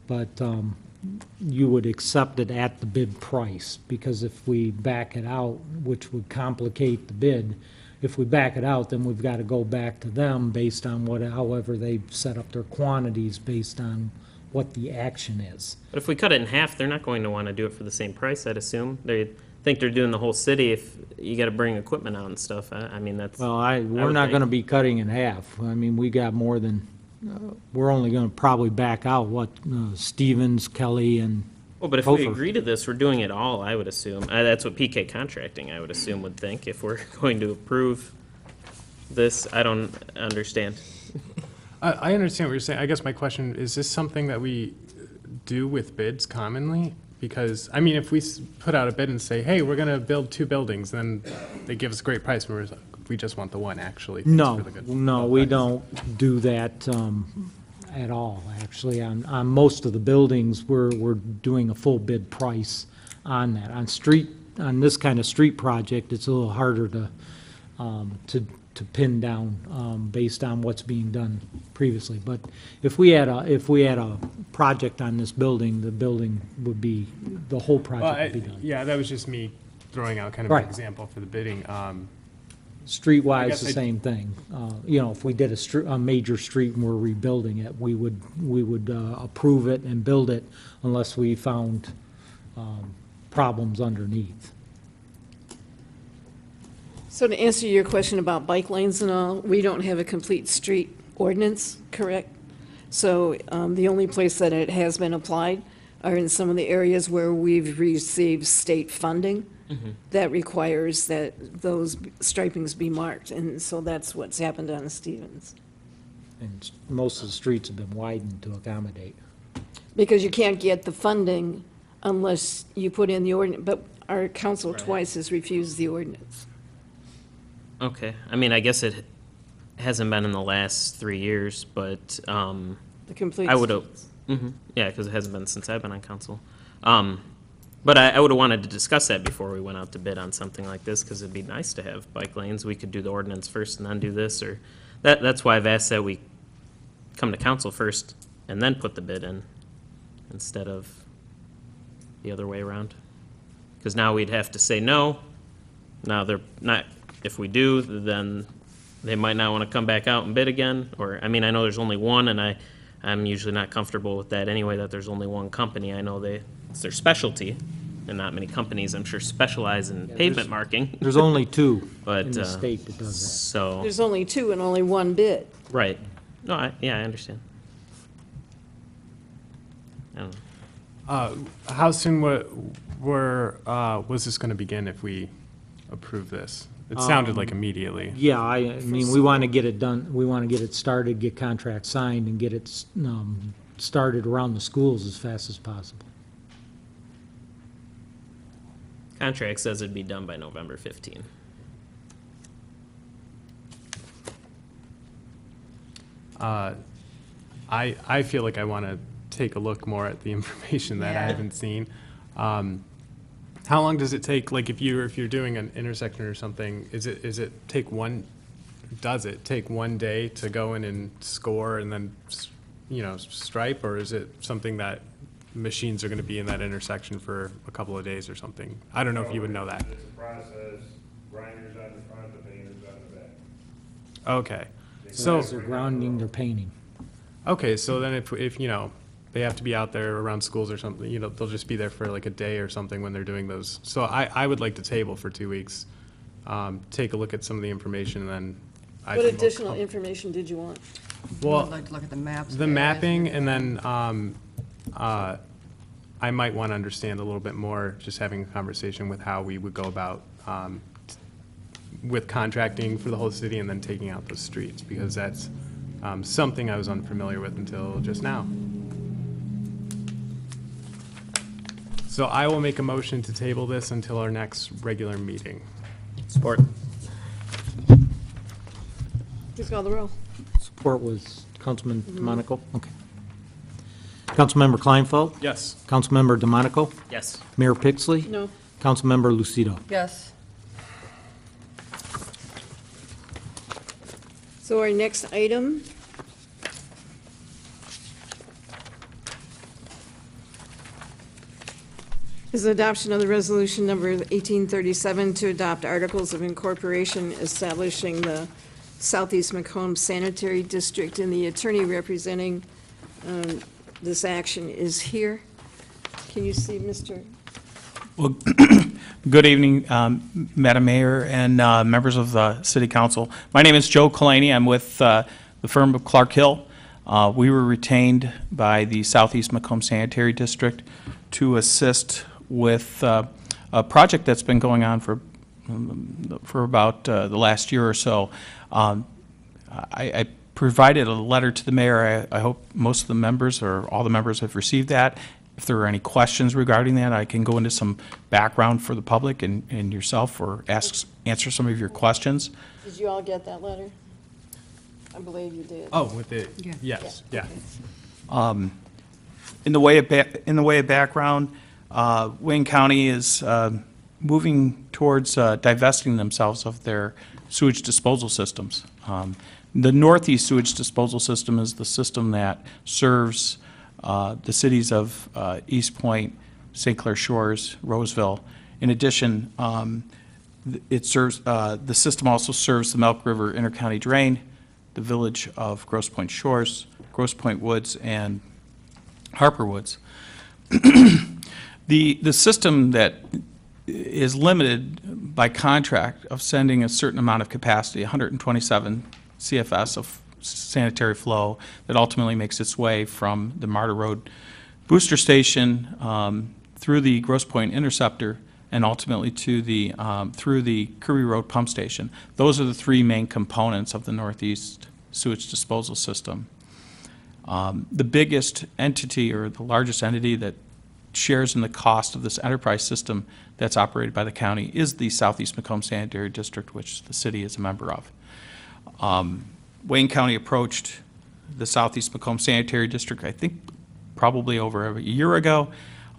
But you would accept it at the bid price, because if we back it out, which would complicate the bid, if we back it out, then we've got to go back to them based on however they set up their quantities based on what the action is. But if we cut it in half, they're not going to want to do it for the same price, I'd assume. They think they're doing the whole city if you got to bring equipment out and stuff. I mean, that's. Well, we're would not think. going to be cutting in half. I mean, we got more than, we're only going to probably back out, Stevens, Kelly, and Well, but if we Topher. agree to this, we're doing it all, I would assume. That's what PK Contracting, I would assume, would think. If we're going to approve this, I don't understand. I understand what you're saying. I guess my question, is this something that we do with bids commonly? Because, I mean, if we put out a bid and say, hey, we're going to build 2 buildings, then they give us a great price, and we're like, we just want the one, actually. Thanks No, for the good no, low we price." don't do that at all, actually. On most of the buildings, we're doing a full bid price on that. On this kind of street project, it's a little harder to pin down based on what's being done previously. But if we had a project on this building, the building would be, the whole Well, project would be done. yeah, that was just me throwing out kind of Right. an example for the bidding. I Streetwise, guess the I- same thing. You know, if we did a major street and we're rebuilding it, we would approve it and build it unless we found problems underneath. So to answer your question about bike lanes and all, we don't have a complete street ordinance, correct? So the only place that it has been applied are in some of the areas where we've received state funding that requires that those stripings be marked, and so that's what's happened on Stevens. And most of the streets have been widened to accommodate. Because you can't get the funding unless you put in the ordinance, but our council twice has refused the ordinance. Okay, I mean, I guess it hasn't been in the last 3 years, but, The complete I would have, streets. yeah, because it hasn't been since I've been on council. But I would have wanted to discuss that before we went out to bid on something like this, because it'd be nice to have bike lanes. We could do the ordinance first and then do this, or, that's why I've asked that we come to council first and then put the bid in, instead of the other way around. Because now we'd have to say no. Now they're not, if we do, then they might not want to come back out and bid again, or, I mean, I know there's only one, and I'm usually not comfortable with that anyway, that there's only one company. I know it's their specialty, and not many companies, I'm sure, specialize in pavement marking. There's only 2 But, in the state that does So, There's only 2 and only 1 bid. right. No, I understand. I don't know. How soon was this going to begin if we approve this? It sounded like immediately. that. Yeah, I mean, we want to get it done, we want to get it started, get contracts signed, and get it started around the schools as fast as possible. Contract says it'd be done by November 15. I feel like I want to take a look more at the information that I haven't seen. How long does it take, like, if you're doing an intersection or something, does it take one day to go in and score and then, stripe, or is it something that machines are going to be in that intersection for a couple of days or something? I don't know if you would know that. It's a process, grinders on the front, the painters on the back. Okay. So, They're grounding, they're painting. okay, so then if they have to be out there around schools or something, they'll just be there for like a day or something when they're doing those. So I would like to table for 2 weeks, take a look at some of the information, and then I What can look- additional information did you want? Well, I'd like to look at the maps. the mapping, and then I might want to understand a little bit more, just having a conversation with how we would go about with contracting for the whole city and then taking out those streets, because that's something I was unfamiliar with until just now. So I will make a motion to table this until our next regular meeting. Support. Please call the roll. Support was Councilman DeMonico? Okay. Councilmember Kleinfeld? Yes. Councilmember DeMonico? Yes. Mayor Pixley? No. Councilmember Lucido? Yes. So our next item is adoption of the resolution number 1837 to adopt articles of incorporation establishing the Southeast Macomb Sanitary District, and the attorney representing this action is here. Can you see Mr.? Well, good evening, Madam Mayor and members of the City Council. My name is Joe Kalani. I'm with the firm of Clark Hill. We were retained by the Southeast Macomb Sanitary District to assist with a project that's been going on for about the last year or so. I provided a letter to the mayor. I hope most of the members or all the members have received that. if there are any questions regarding that, I can go into some background for the public and yourself, or answer some of your questions. Did you all get that letter? I believe you did. Oh, with it, yes, yeah. In the way of background, Wayne County is moving towards divesting themselves of their sewage disposal systems. The Northeast Sewage Disposal System is the system that serves the cities of Eastpointe, St. Clair Shores, Roseville. In addition, it serves, the system also serves the Milk River Intercounty Drain, the village of Grosse Pointe Shores, Grosse Pointe Woods, and Harper Woods. The system that is limited by contract of sending a certain amount of capacity, 127 CFS of sanitary flow, that ultimately makes its way from the Marta Road booster station through the Grosse Pointe interceptor and ultimately to the through the Curry Road pump station. Those are the three main components of the Northeast sewage disposal system. The biggest entity, or the largest entity, that shares in the cost of this enterprise system that's operated by the county is the Southeast Macomb Sanitary District, which the city is a member of. Wayne County approached the Southeast Macomb Sanitary District, I think, probably over a year ago,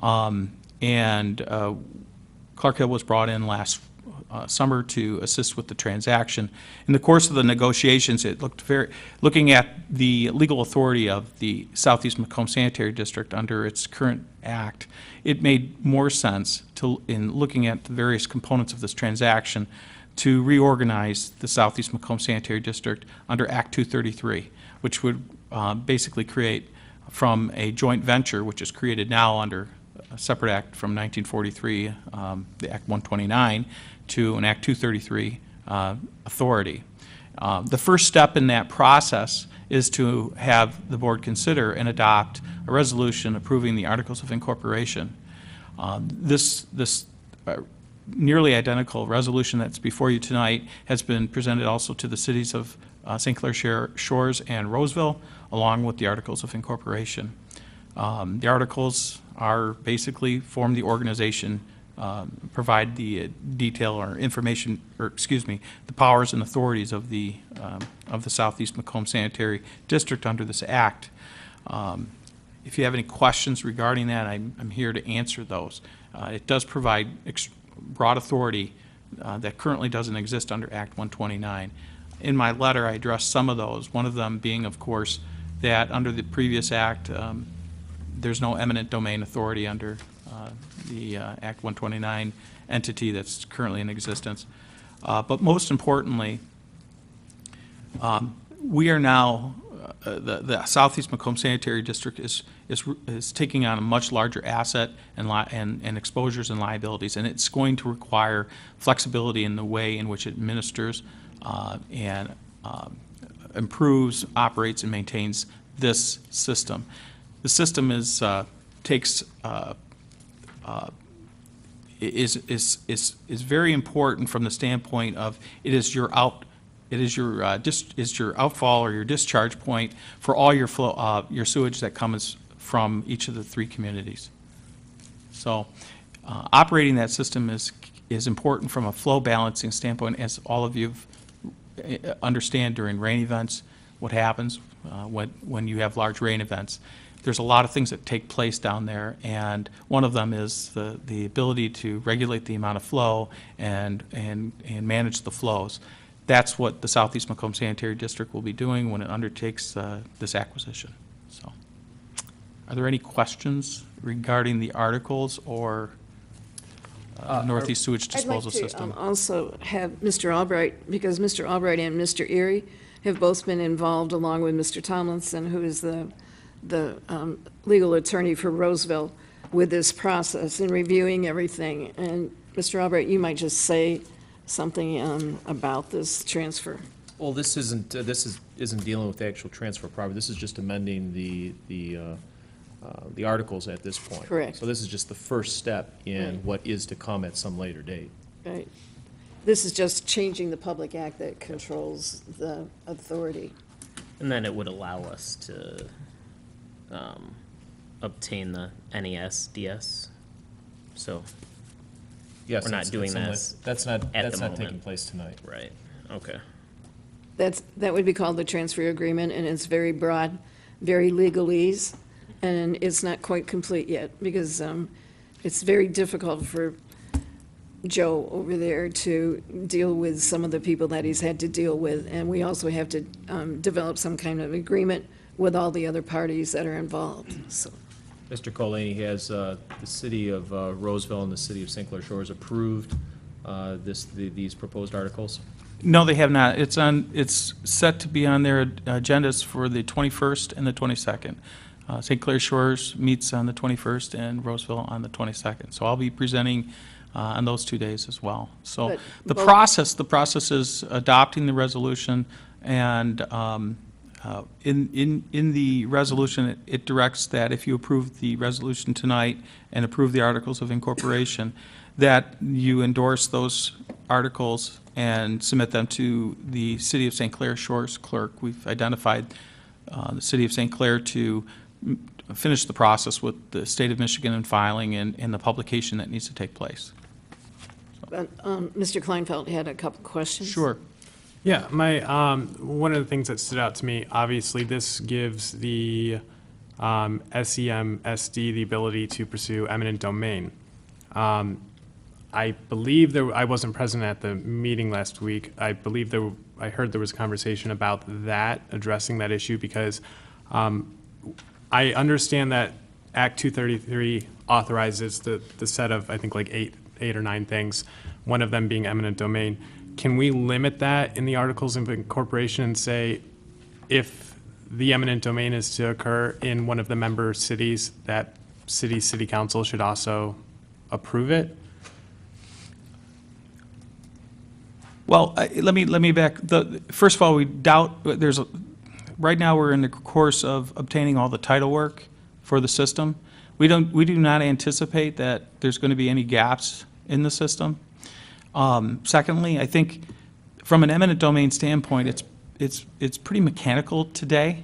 and Clark Hill was brought in last summer to assist with the transaction. In the course of the negotiations, it looked looking at the legal authority of the Southeast Macomb Sanitary District under its current act, it made more sense to, in looking at the various components of this transaction, to reorganize the Southeast Macomb Sanitary District under Act 233, which would basically create from a joint venture, which is created now under a separate act from 1943, the Act 129, to an Act 233 authority. The first step in that process is to have the board consider and adopt a resolution approving the Articles of Incorporation. This nearly identical resolution that's before you tonight has been presented also to the cities of St. Clair Shores and Roseville, along with the Articles of Incorporation. The articles are basically form the organization, provide the detail or information, or excuse me, the powers and authorities of the Southeast Macomb Sanitary District under this act. If you have any questions regarding that, I'm here to answer those. It does provide broad authority that currently doesn't exist under Act 129. In my letter, I addressed some of those, one of them being, of course, that under the previous act, there's no eminent domain authority under the Act 129 entity that's currently in existence. But most importantly, we are now, the Southeast Macomb Sanitary District is taking on a much larger asset and exposures and liabilities, and it's going to require flexibility in the way in which it administers and improves, operates, and maintains this system. The system is very important from the standpoint of it is your outfall or your discharge point for all your flow, your sewage that comes from each of the three communities. So operating that system is important from a flow balancing standpoint, as all of you understand during rain events, what happens when you have large rain events. There's a lot of things that take place down there, and one of them is the ability to regulate the amount of flow and manage the flows. That's what the Southeast Macomb Sanitary District will be doing when it undertakes this acquisition. So, are there any questions regarding the articles or Northeast Sewage Disposal System? I'd like to also have Mr. Albright, because Mr. Albright and Mr. Erie have both been involved, along with Mr. Tomlinson, who is the legal attorney for Roseville, with this process and reviewing everything. And Mr. Albright, you might just say something about this transfer. Well, this isn't dealing with the actual transfer of property. This is just amending the articles at this point. Correct. So this is just the first step in Right. what is to come at some later date. Right. This is just changing the public act that controls the authority. And then it would allow us to obtain the NES-DS. So, Yes, We're not that's- doing that's that That's not, at that's the not moment. taking place tonight. right, okay. That would be called the transfer agreement, and it's very broad, very legalese, and it's not quite complete yet, because it's very difficult for Joe over there to deal with some of the people that he's had to deal with, and we also have to develop some kind of agreement with all the other parties that are involved, so. Mr. Colaney, has the city of Roseville and the city of St. Clair Shores approved these proposed articles? No, they have not. It's set to be on their agendas for the 21st and the 22nd. St. Clair Shores meets on the 21st and Roseville on the 22nd. So I'll be presenting on those 2 days as well. So But the both- process is adopting the resolution, and in the resolution, it directs that if you approve the resolution tonight and approve the articles of incorporation, that you endorse those articles and submit them to the City of St. Clair Shores clerk. We've identified the City of St. Clair to finish the process with the State of Michigan and filing and the publication that needs to take place. But Mr. Kleinfeld had a couple questions. Sure. Yeah, one of the things that stood out to me, obviously, this gives the SEMSD the ability to pursue eminent domain. I believe I wasn't present at the meeting last week. I believe I heard there was a conversation about that, addressing that issue, because I understand that Act 233 authorizes the set of, I think, like eight or nine things, one of them being eminent domain. Can we limit that in the Articles of Incorporation and say, if the eminent domain is to occur in one of the member cities, that city council should also approve it? Well, let me back. First of all, we doubt, right now, we're in the course of obtaining all the title work for the system. We do not anticipate that there's going to be any gaps in the system. Secondly, I think from an eminent domain standpoint, it's pretty mechanical today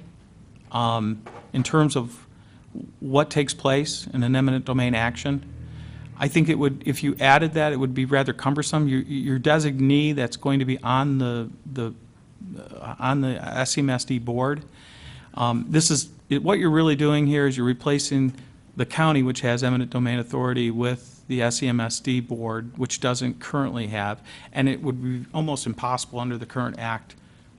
in terms of what takes place in an eminent domain action. I think it would, if you added that, it would be rather cumbersome. Your designee that's going to be on the SEMSD board. What you're really doing here is you're replacing the county, which has eminent domain authority, with the SEMSD board, which doesn't currently have, and it would be almost impossible under the current act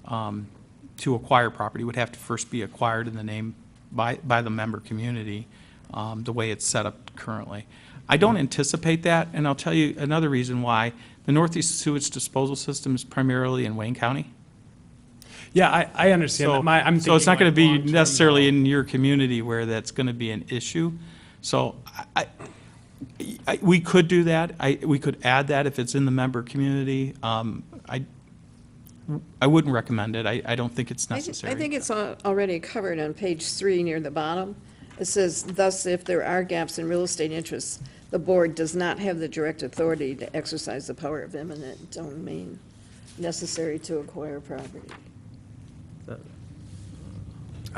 to acquire property. It would have to first be acquired in the name by the member community, the way it's set up currently. I don't anticipate that, and I'll tell you another reason why. The Northeast Sewage Disposal System is primarily in Wayne County. Yeah, I understand that. So it's not going to be long-term, necessarily though. in your community where that's going to be an issue. So we could do that. We could add that if it's in the member community. I wouldn't recommend it. I don't think it's necessary. I think it's already covered on page 3 near the bottom. It says, thus, if there are gaps in real estate interests, the board does not have the direct authority to exercise the power of eminent domain necessary to acquire property.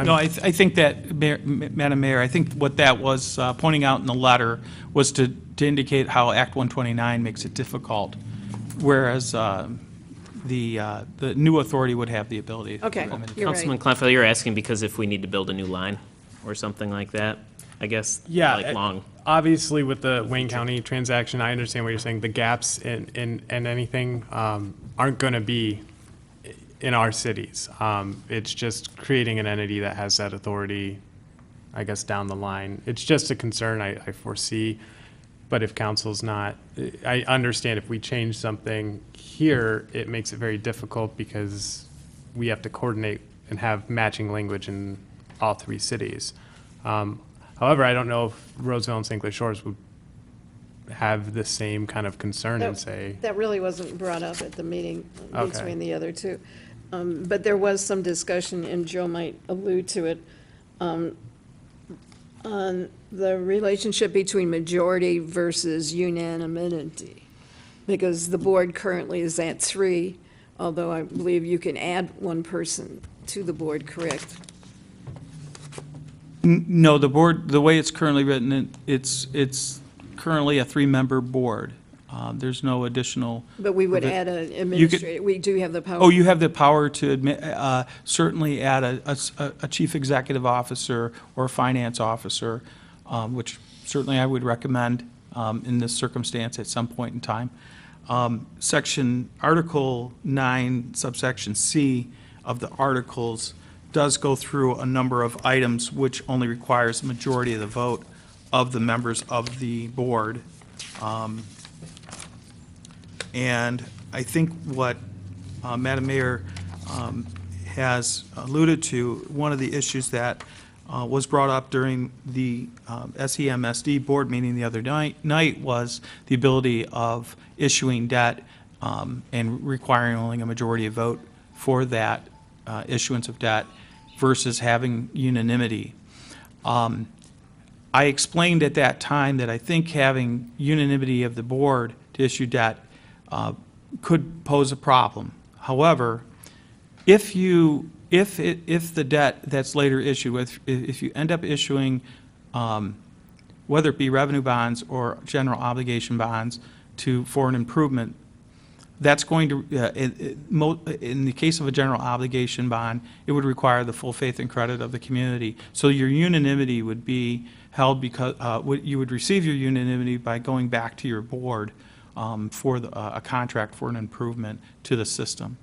No, I think that, Madam Mayor, I think what that was pointing out in the letter was to indicate how Act 129 makes it difficult, whereas the new authority would have the ability. Okay, I mean, you're right. Councilman Kleinfeld, you're asking because if we need to build a new line or something like that, I guess, Yeah, like long. Obviously, with the Wayne County transaction, I understand what you're saying. The gaps in anything aren't going to be in our cities. It's just creating an entity that has that authority, I guess, down the line. It's just a concern I foresee. But if council's not, I understand if we change something here, it makes it very difficult because we have to coordinate and have matching language in all three cities. However, I don't know if Roseville and St. Clair Shores would have the same kind of concern and say, That really wasn't brought up at the meeting Okay. between the other two. But there was some discussion, and Joe might allude to it, on the relationship between majority versus unanimity. Because the board currently is at 3, although I believe you can add one person to the board, correct? No, the board, the way it's currently written, it's currently a three-member board. There's no additional. But we would add an administrator, we do have the power. Oh, you have the power to certainly add a chief executive officer or a finance officer, which certainly I would recommend in this circumstance at some point in time. Article 9, subsection C of the articles does go through a number of items which only requires a majority of the vote of the members of the board. And I think what Madam Mayor has alluded to, one of the issues that was brought up during the SEMSD board meeting the other night was the ability of issuing debt and requiring only a majority of vote for that issuance of debt versus having unanimity. I explained at that time that I think having unanimity of the board to issue debt could pose a problem. However, if the debt that's later issued, if you end up issuing, whether it be revenue bonds or general obligation bonds for an improvement, that's going to, in the case of a general obligation bond, it would require the full faith and credit of the community. So your unanimity would be held because you would receive your unanimity by going back to your board for a contract for an improvement to the system.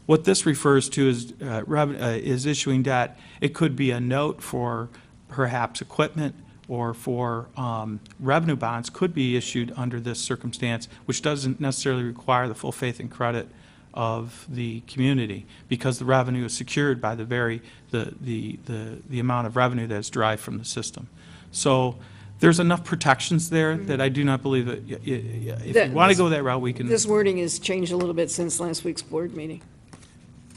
What this refers to is issuing debt. It could be a note for perhaps equipment or for revenue bonds could be issued under this circumstance, which doesn't necessarily require the full faith and credit of the community because the revenue is secured by the amount of revenue that's derived from the system. So there's enough protections there that I do not believe that if you want to go that route, we can. This wording has changed a little bit since last week's board meeting,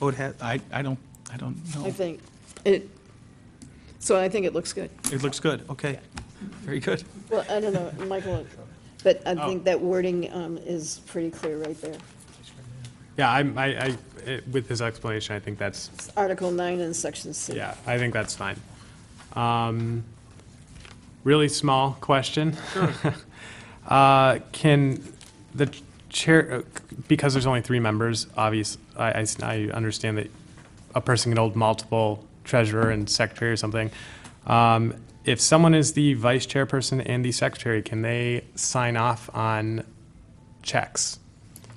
Oh, it has, I don't know. I think. So I think it looks good. It looks good, okay. Very good. Well, I don't know, Michael, but I think that wording is pretty clear right there. Yeah, with his explanation, I think that's, It's Article 9 and Section C. yeah, I think that's fine. Really small question. Can the chair, because there's only 3 members, I understand that a person can hold multiple treasurer and secretary or something. If someone is the vice chairperson and the secretary, can they sign off on checks?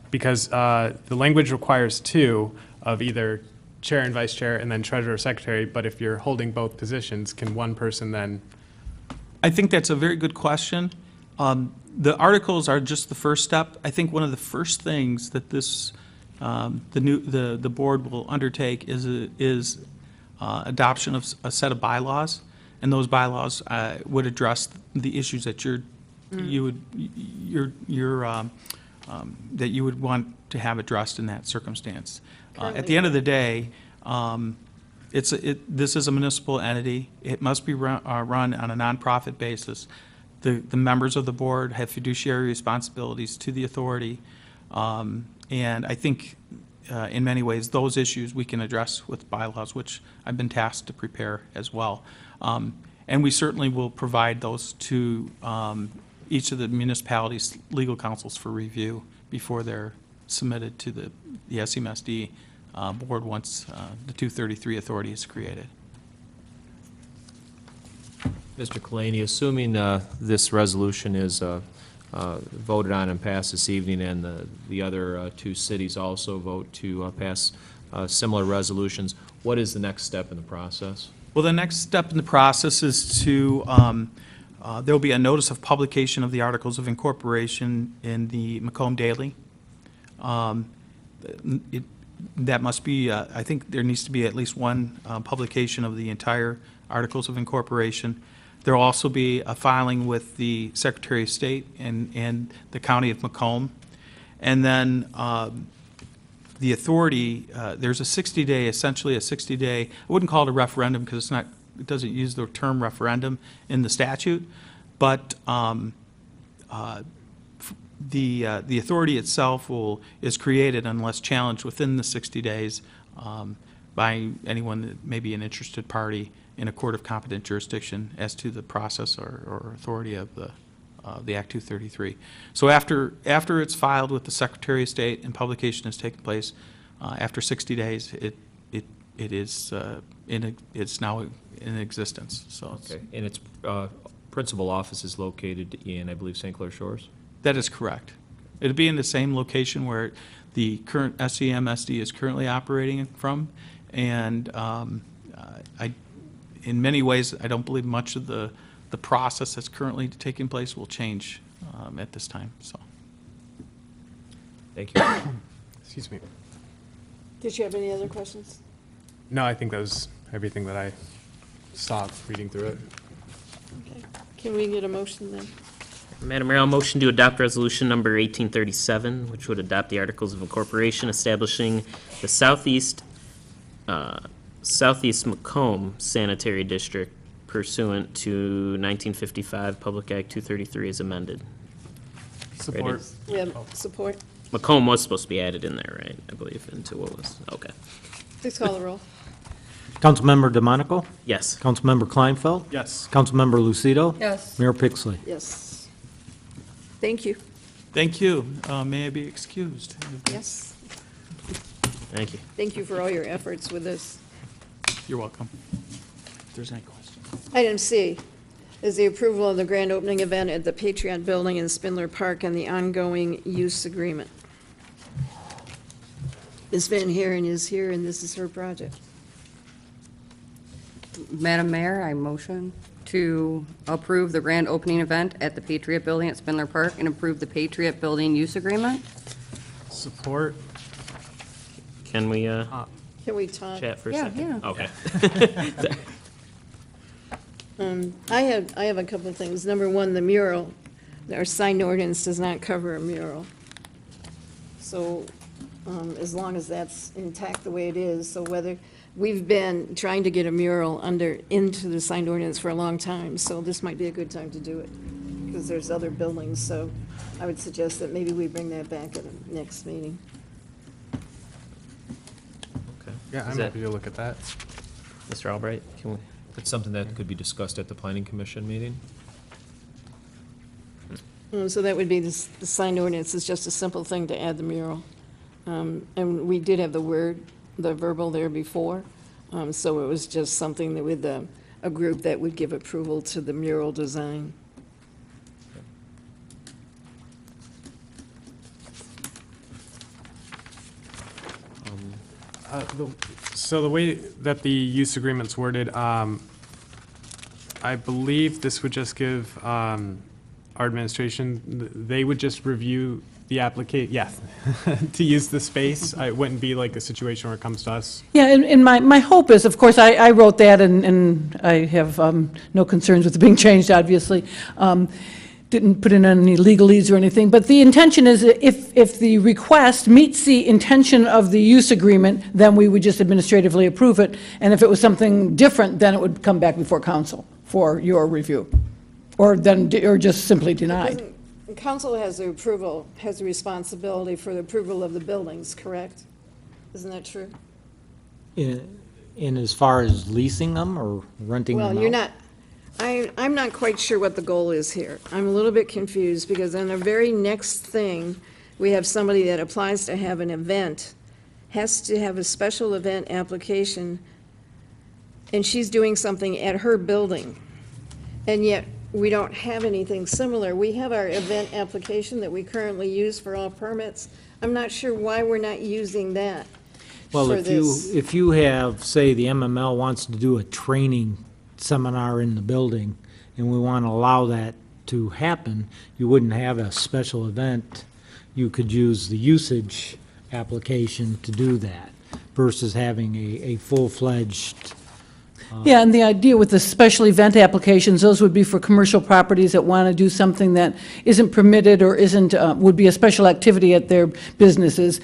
Because the language requires 2 of either chair and vice chair and then treasurer or secretary, but if you're holding both positions, can one person then? I think that's a very good question. The articles are just the first step. I think one of the first things that the board will undertake is adoption of a set of bylaws, and those bylaws would address the issues that that you would want to have addressed in that circumstance. At the end of the day, this is a municipal entity. It must be run on a nonprofit basis. The members of the board have fiduciary responsibilities to the authority, and I think in many ways those issues we can address with bylaws, which I've been tasked to prepare as well. And we certainly will provide those to each of the municipalities' legal counsels for review before they're submitted to the SEMSD board once the 233 authority is created. Mr. Kalani, assuming this resolution is voted on and passed this evening, and the other 2 cities also vote to pass similar resolutions, what is the next step in the process? Well, the next step in the process is to, there will be a notice of publication of the Articles of Incorporation in the Macomb Daily. That must be, I think there needs to be at least one publication of the entire Articles of Incorporation. There will also be a filing with the Secretary of State and the County of Macomb. And then the authority, there's a 60-day, essentially a 60-day, I wouldn't call it a referendum because it doesn't use the term referendum in the statute, but the authority itself is created unless challenged within the 60 days by anyone that may be an interested party, in a court of competent jurisdiction as to the process or authority of the Act 233. So after it's filed with the Secretary of State and publication has taken place, after 60 days, it's now in existence, so. Okay, and its principal office is located in, I believe, St. Clair Shores? That is correct. It'll be in the same location where the current SEMSD is currently operating from, and in many ways, I don't believe much of the process that's currently taking place will change at this time, so. Thank you. Excuse me. Did you have any other questions? No, I think that was everything that I saw reading through it. Okay. Can we get a motion then? Madam Mayor, I'll motion to adopt resolution number 1837, which would adopt the Articles of Incorporation establishing the Southeast Macomb Sanitary District pursuant to 1955 Public Act 233 as amended. Support. We have support. Macomb was supposed to be added in there, right? I believe into what was, okay. Please call the roll. Councilmember DeMonico? Yes. Councilmember Kleinfeld? Yes. Councilmember Lucido? Yes. Mayor Pixley? Yes. Thank you. Thank you. May I be excused? Yes. Thank you. Thank you for all your efforts with this. You're welcome. If there's any questions. Item C is the approval of the grand opening event at the Patriot Building in Spindler Park and the ongoing use agreement. Ms. Van Haren is here, and this is her project. Madam Mayor, I motion to approve the grand opening event at the Patriot Building at Spindler Park and approve the Patriot Building use agreement. Support. Can we Can we talk? chat for a Yeah, second? yeah. Okay. I have a couple of things. Number one, the mural. Our signed ordinance does not cover a mural. So as long as that's intact the way it is, so whether, we've been trying to get a mural into the signed ordinance for a long time, so this might be a good time to do it, because there's other buildings, so I would suggest that maybe we bring that back at the next meeting. Okay. Yeah, Is I'm that- happy to look at that. Mr. Albright, can we? It's something that could be discussed at the Planning Commission meeting? So that would be, the signed ordinance is just a simple thing to add the mural. And we did have the verbal there before, so it was just something that with a group that would give approval to the mural design. So the way that the use agreement's worded, I believe this would just give our administration, they would just review the to use the space. It wouldn't be like a situation where it comes to us. Yeah, and my hope is, of course, I wrote that, and I have no concerns with it being changed, obviously. Didn't put in any legalese or anything, but the intention is if the request meets the intention of the use agreement, then we would just administratively approve it, and if it was something different, then it would come back before council for your review, or just simply denied. Council has the responsibility for the approval of the buildings, correct? Isn't that true? In as far as leasing them or renting them out? Well, you're not, I'm not quite sure what the goal is here. I'm a little bit confused, because on the very next thing, we have somebody that applies to have an event, has to have a special event application, and she's doing something at her building. And yet, we don't have anything similar. We have our event application that we currently use for all permits. I'm not sure why we're not using that Well, for this. if you have, say, the MML wants to do a training seminar in the building, and we want to allow that to happen, you wouldn't have a special event. You could use the usage application to do that versus having a full-fledged. Yeah, and the idea with the special event applications, those would be for commercial properties that want to do something that isn't permitted or isn't, would be a special activity at their businesses,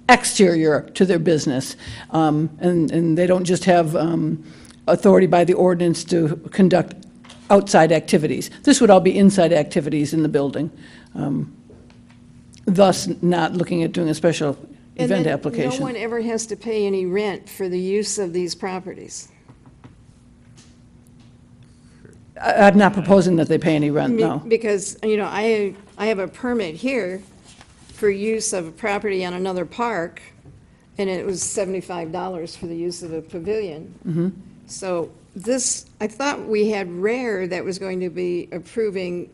exterior to their business. And they don't just have authority by the ordinance to conduct outside activities. This would all be inside activities in the building, thus not looking at doing a special event And then application. no one ever has to pay any rent for the use of these properties. I'm not proposing that they pay any rent, no. Because, I have a permit here for use of a property on another park, and it was $75 for the use of a pavilion. So this, I thought we had Rare that was going to be approving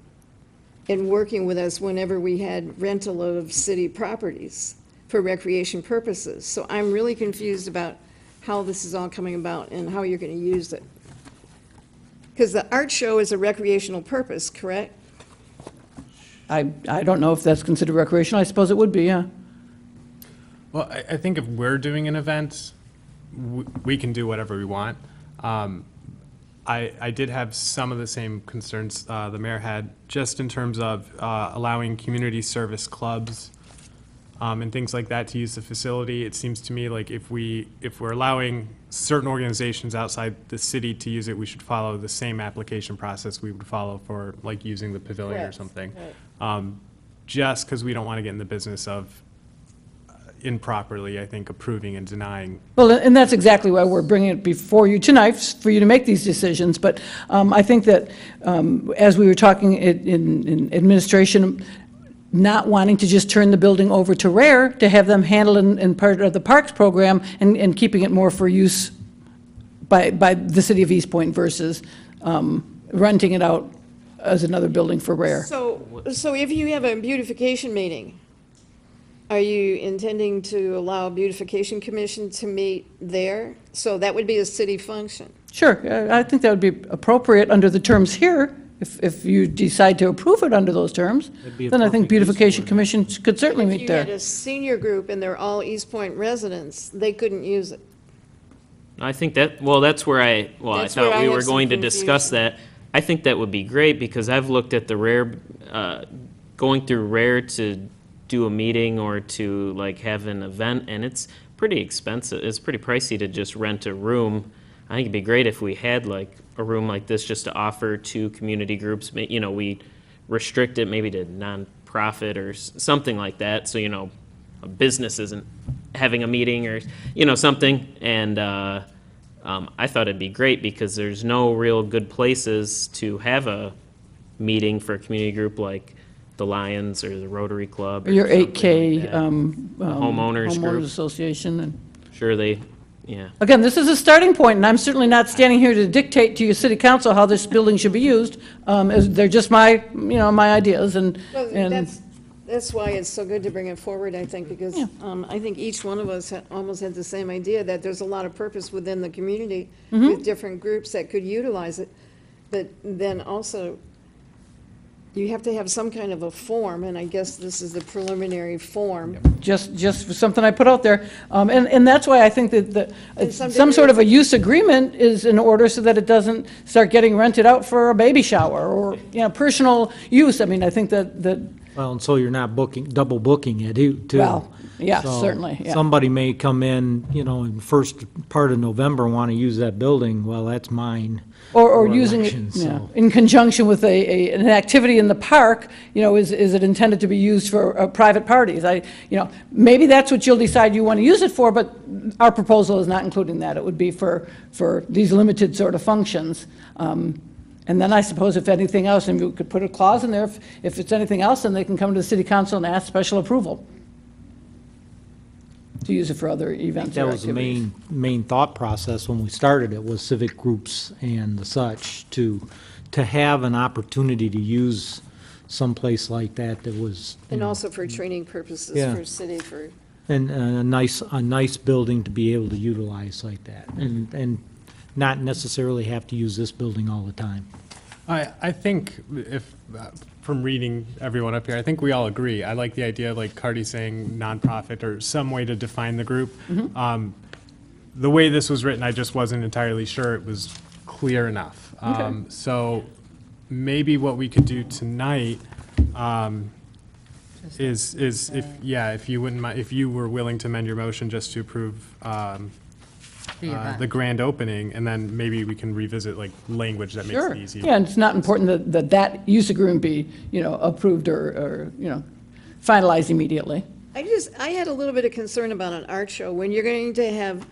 and working with us whenever we had rental of city properties for recreation purposes. So I'm really confused about how this is all coming about and how you're going to use it. Because the art show is a recreational purpose, correct? I don't know if that's considered recreational, I suppose it would be, yeah. Well, I think if we're doing an event, we can do whatever we want. I did have some of the same concerns the mayor had, just in terms of allowing community service clubs and things like that to use the facility. It seems to me like if we're allowing certain organizations outside the city to use it, we should follow the same application process we would follow for like using the pavilion or Correct. something. Right. Just because we don't want to get in the business of improperly, I think, approving and denying. Well, and that's exactly why we're bringing it before you tonight, for you to make these decisions. But I think that, as we were talking in administration, not wanting to just turn the building over to Rare, to have them handle in part of the Parks program and keeping it more for use by the city of Eastpointe versus renting it out as another building for Rare. So if you have a beautification meeting, are you intending to allow a beautification commission to meet there? So that would be a city function. Sure, I think that would be appropriate under the terms here. If you decide to approve it under those terms, That'd be a then I think perfect use beautification for it. commission could certainly If meet you had there. a senior group and they're all Eastpointe residents, they couldn't use it. I think that, well, that's where I That's where thought I we have were some going to discuss confusion. that. I think that would be great, because I've looked at the Rare, going through Rare to do a meeting or to like have an event, and it's pretty expensive. It's pretty pricey to just rent a room. I think it'd be great if we had like a room like this just to offer to community groups. We restrict it maybe to nonprofit or something like that, so a business isn't having a meeting or something. And I thought it'd be great, because there's no real good places to have a meeting for a community group like the Lions or the Rotary Club. Or Your something 8K like that. Homeowners group. Association. And Sure, yeah. again, this is a starting point, and I'm certainly not standing here to dictate to your city council how this building should be used. They're just my ideas, and That's why it's so good to bring it forward, I think, because I think each one of us almost had the same idea, that there's a lot of purpose within the community with different groups that could utilize it. But then also, you have to have some kind of a form, and I guess this is the preliminary form. just something I put out there. And that's why I think that And some some sort of a degree- use agreement is in order so that it doesn't start getting rented out for a baby shower or, personal use. I mean, I think that Well, and so you're not double booking it, too. Well, yeah, So certainly, yeah. Somebody may come in, in the first part of November and want to use that building, well, that's mine. Or using it, elections, so. in conjunction with an activity in the park, is it intended to be used for private parties? Maybe that's what you'll decide you want to use it for, but our proposal is not including that. It would be for these limited sort of functions. And then I suppose if anything else, and you could put a clause in there, if it's anything else, then they can come to the city council and ask special approval to use it for other events or That was the activities. main thought process when we started it, was civic groups and the such, to have an opportunity to use someplace like that was. And also for training purposes Yeah. for city, for, And a nice building to be able to utilize like that, and not necessarily have to use this building all the time. I think if, from reading everyone up here, I think we all agree. I like the idea, like Cardi saying, nonprofit or some way to define the group. The way this was written, I just wasn't entirely sure it was clear enough. So maybe what we could do tonight is if you wouldn't mind, if you were willing to amend your motion just to approve the grand opening, and then maybe we can revisit like language that makes Sure. it easy. Yeah, and it's not important that use agreement be, approved or finalized immediately. I had a little bit of concern about an art show, when you're going to have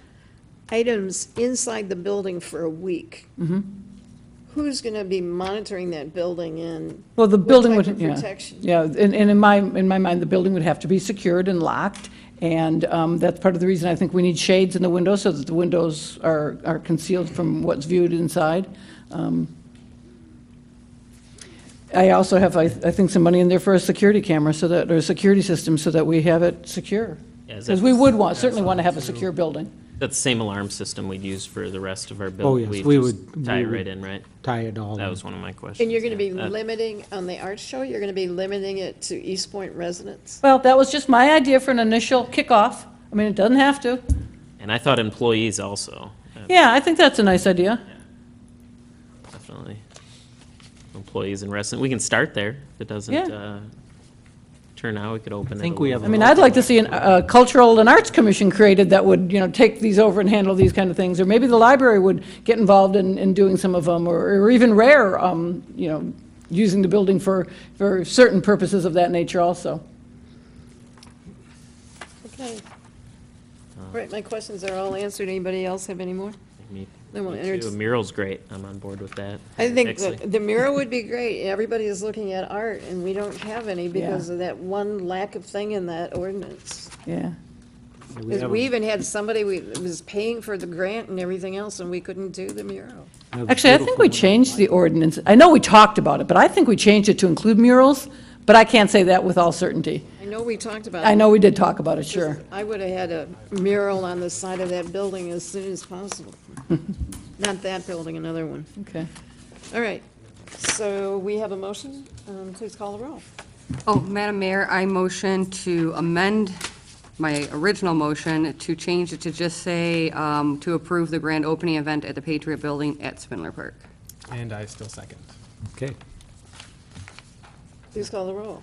items inside the building for a week. Who's going to be monitoring that building and Well, the what building type would, of yeah. protection? Yeah, and in my mind, the building would have to be secured and locked, and that's part of the reason I think we need shades in the windows, so that the windows are concealed from what's viewed inside. I also have, I think, some money in there for a security camera, so that, or a security system, so that we have it secure. Yeah, is Because that we the- would want, certainly want to have a secure building. That's the same alarm system we'd use for the rest of our Oh, building. yes, We'd we just would. tie we it would right in, right? Tie it all That in. was one of my questions. And you're going to be yeah. limiting, on the art show, you're going to be limiting it to Eastpointe residents? Well, that was just my idea for an initial kickoff. I mean, it doesn't have to. And I thought employees also. Yeah, I think that's a nice idea. Definitely. Employees and residents. We can start there. If it doesn't Yeah. turn out, we could open it. think a we little have I mean, I'd like to see a cultural and arts commission created that would, take these over and handle these kind of things. Or maybe the library would get involved in doing some of them, or even Rare, using the building for certain purposes of that nature also. Okay. All right, my questions are all answered. Anybody else have any more? Me, Then we'll me enter- too. A mural's great. I'm on board with that. I think Excellent. the mural would be great. Everybody is looking at art, and we don't have any because of that one lack of thing in that ordinance. Yeah. Because we even had somebody was paying for the grant and everything else, and we couldn't do the mural. Actually, I think we changed the ordinance. I know we talked about it, but I think we changed it to include murals, but I can't say that with all certainty. I know we talked about it. I know we did talk about it, sure. I would have had a mural on the side of that building as soon as possible. Not that building, another one. Okay. All right, so we have a motion. Please call the roll. Oh, Madam Mayor, I motion to amend my original motion to change it to just say, to approve the grand opening event at the Patriot Building at Spindler Park. And I still second. Okay. Please call the roll.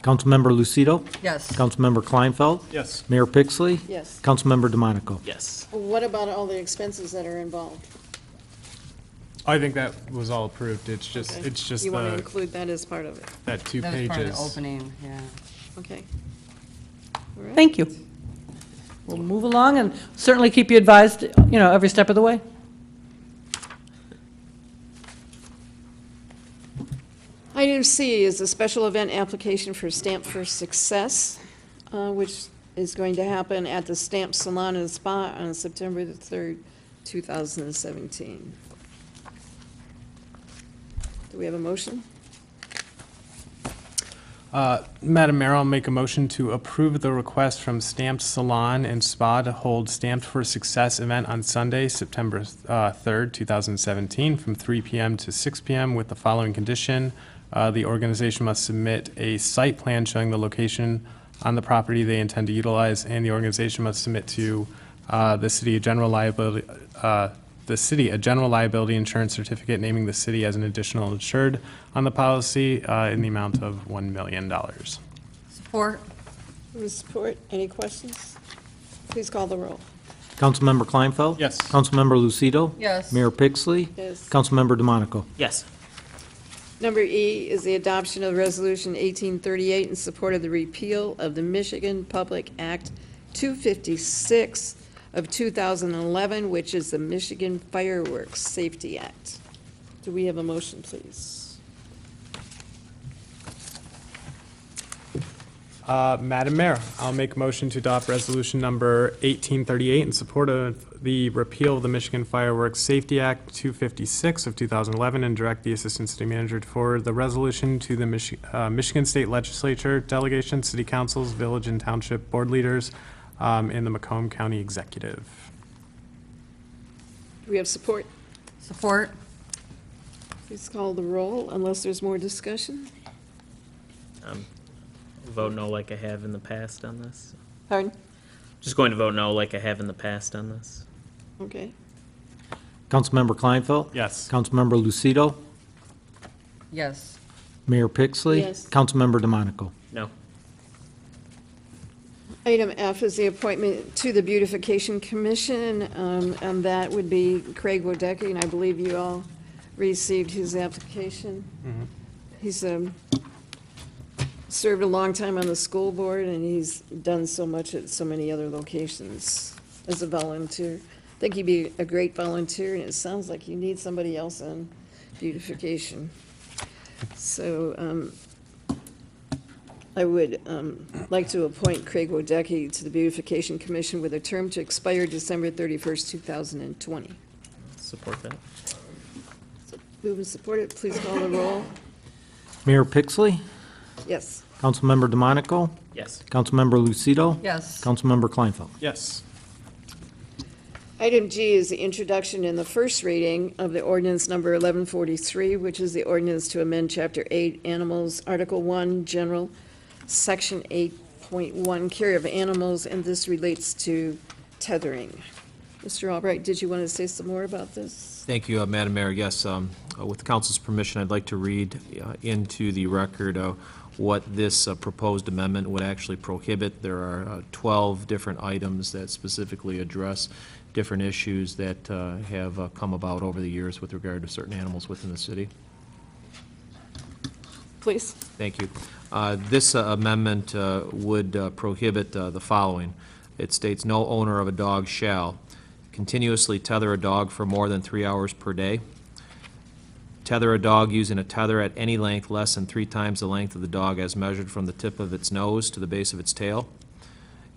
Councilmember Lucido? Yes. Councilmember Kleinfeld? Yes. Mayor Pixley? Yes. Councilmember DeMonico? Yes. What about all the expenses that are involved? I think that was all approved. It's just, Okay. it's just You want to the, include that as part of it? that 2 That was part of the pages. opening, yeah. Okay. All right. Thank you. We'll move along and certainly keep you advised, every step of the way. Item C is a special event application for Stamp for Success, which is going to happen at the Stamp Salon and Spa on September the 3rd, 2017. Do we have a motion? Madam Mayor, I'll make a motion to approve the request from Stamped Salon and Spa to hold Stamped for Success event on Sunday, September 3rd, 2017, from 3 p.m. to 6 p.m. with the following condition. The organization must submit a site plan showing the location on the property they intend to utilize, and the organization must submit to the city a general liability insurance certificate naming the city as an additional insured on the policy in the amount of $1 million. Support. With support, any questions? Please call the roll. Councilmember Kleinfeld? Yes. Councilmember Lucido? Yes. Mayor Pixley? Yes. Councilmember DeMonico? Yes. Number E is the adoption of Resolution 1838 in support of the repeal of the Michigan Public Act 256 of 2011, which is the Michigan Fireworks Safety Act. Do we have a motion, please? Madam Mayor, I'll make a motion to adopt resolution number 1838 in support of the repeal of the Michigan Fireworks Safety Act 256 of 2011 and direct the Assistant City Manager to forward the resolution to the Michigan State Legislature, delegation, city councils, village and township board leaders, and the Macomb County Executive. Do we have support? Support. Please call the roll unless there's more discussion. Vote no like I have in the past on this. Pardon? Just going to vote no like I have in the past on this. Okay. Councilmember Kleinfeld? Yes. Councilmember Lucido? Yes. Mayor Pixley? Yes. Councilmember DeMonico? No. Item F is the appointment to the Beautification Commission, and that would be Craig Wodecki, and I believe you all received his application. He's served a long time on the school board, and he's done so much at so many other locations as a volunteer. I think he'd be a great volunteer, and it sounds like you need somebody else on beautification. So I would like to appoint Craig Wodecki to the Beautification Commission with a term to expire December 31st, 2020. Support that. Move and support it. Please call the roll. Mayor Pixley? Yes. Councilmember DeMonico? Yes. Councilmember Lucido? Yes. Councilmember Kleinfeld? Yes. Item G is the introduction and the first reading of the ordinance number 1143, which is the ordinance to amend Chapter 8 Animals, Article 1, General, Section 8.1, Care of Animals, and this relates to tethering. Mr. Albright, did you want to say some more about this? Thank you, Madam Mayor. Yes, with the council's permission, I'd like to read into the record what this proposed amendment would actually prohibit. There are 12 different items that specifically address different issues that have come about over the years with regard to certain animals within the city. Please. Thank you. This amendment would prohibit the following. It states, "No owner of a dog shall continuously tether a dog for more than 3 hours per day, tether a dog using a tether at any length less than 3 times the length of the dog as measured from the tip of its nose to the base of its tail,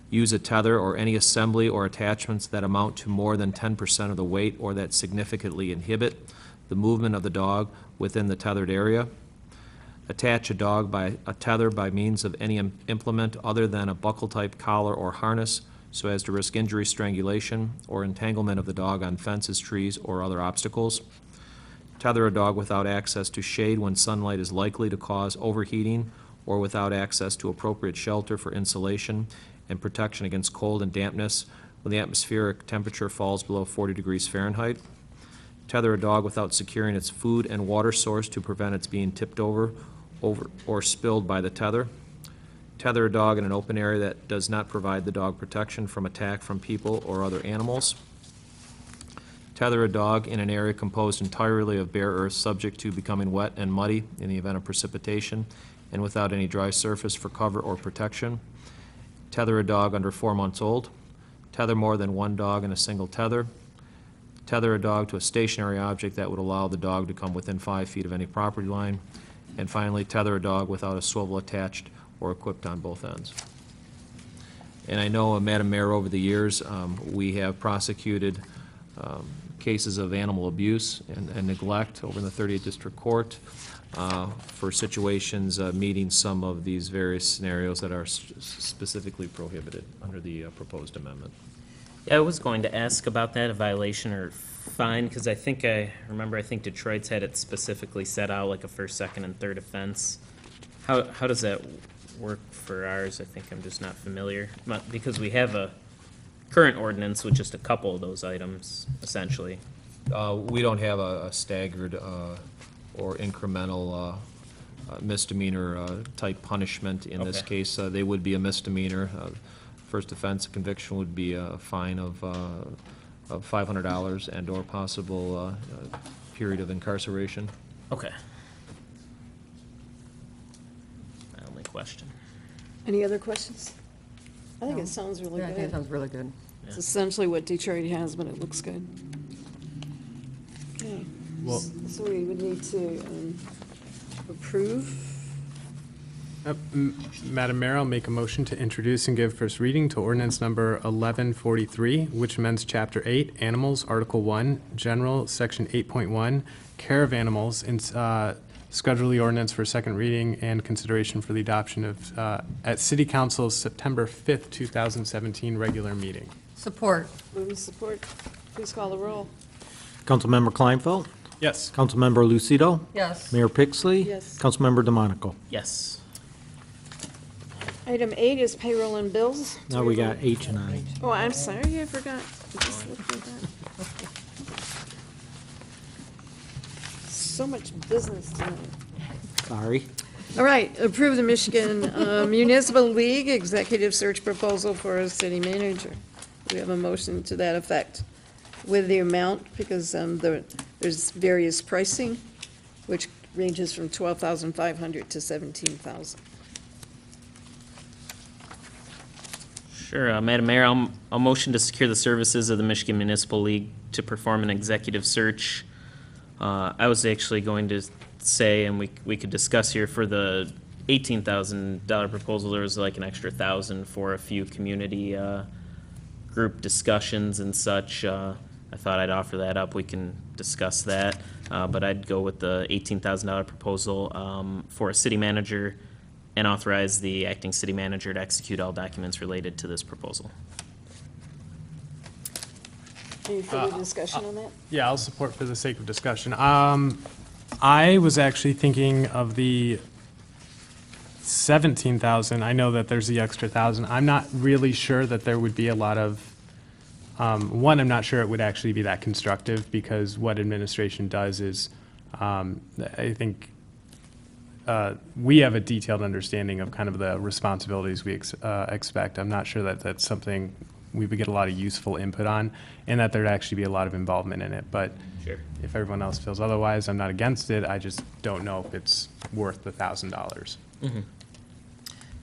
use a tether or any assembly or attachments that amount to more than 10% of the weight or that significantly inhibit the movement of the dog within the tethered area, attach a dog by a tether by means of any implement other than a buckle-type collar or harness so as to risk injury, strangulation, or entanglement of the dog on fences, trees, or other obstacles, tether a dog without access to shade when sunlight is likely to cause overheating or without access to appropriate shelter for insulation and protection against cold and dampness when the atmospheric temperature falls below 40 degrees Fahrenheit, tether a dog without securing its food and water source to prevent its being tipped over or spilled by the tether, tether a dog in an open area that does not provide the dog protection from attack from people or other animals, tether a dog in an area composed entirely of bare earth subject to becoming wet and muddy in the event of precipitation and without any dry surface for cover or protection, tether a dog under 4 months old, tether more than one dog in a single tether, tether a dog to a stationary object that would allow the dog to come within 5 feet of any property line, and finally, tether a dog without a swivel attached or equipped on both ends. And I know, Madam Mayor, over the years, we have prosecuted cases of animal abuse and neglect over in the 30th District Court for situations meeting some of these various scenarios that are specifically prohibited under the proposed amendment. Yeah, I was going to ask about that, a violation or fine, because I think Detroit's had it specifically set out like a first, second, and third offense. How does that work for ours? I think I'm just not familiar, because we have a current ordinance with just a couple of those items, essentially. We don't have a staggered or incremental misdemeanor type punishment in this Okay. case. They would be a misdemeanor. First offense conviction would be a fine of $500 and or possible period of incarceration. Okay. My only question. Any other questions? I think it sounds really Yeah, I think it good. sounds really good. It's essentially what Detroit has, but it looks good. Okay. Well- So we would need to approve. Madam Mayor, I'll make a motion to introduce and give first reading to ordinance number 1143, which amends Chapter 8, Animals, Article 1, General, Section 8.1, Care of Animals, and schedule the ordinance for second reading and consideration for the adoption of, at City Council's September 5th, 2017 regular meeting. Support. Move and support. Please call the roll. Councilmember Kleinfeld? Yes. Councilmember Lucido? Yes. Mayor Pixley? Yes. Councilmember DeMonico? Yes. Item 8 is payroll and bills. Now we got H and I. Oh, I'm sorry, I forgot. I just looked at that. So much business tonight. Sorry. All right, approve the Michigan Municipal League executive search proposal for a city manager. We have a motion to that effect with the amount, because there's various pricing, which ranges from $12,500 to $17,000. Sure, Madam Mayor, I'll motion to secure the services of the Michigan Municipal League to perform an executive search I was actually going to say, and we could discuss here, for the $18,000 proposal, there was like an extra 1,000 for a few community group discussions and such. I thought I'd offer that up. We can discuss that. But I'd go with the $18,000 proposal for a city manager and authorize the acting city manager to execute all documents related to this proposal. Any further discussion on that? Yeah, I'll support for the sake of discussion. I was actually thinking of the 17,000. I know that there's the extra 1,000. I'm not really sure that there would be a lot of, one, I'm not sure it would actually be that constructive, because what administration does is, I think, we have a detailed understanding of kind of the responsibilities we expect. I'm not sure that that's something we would get a lot of useful input on, and that there'd actually be a lot of involvement in it. But Sure. if everyone else feels otherwise, I'm not against it. I just don't know if it's worth the $1,000.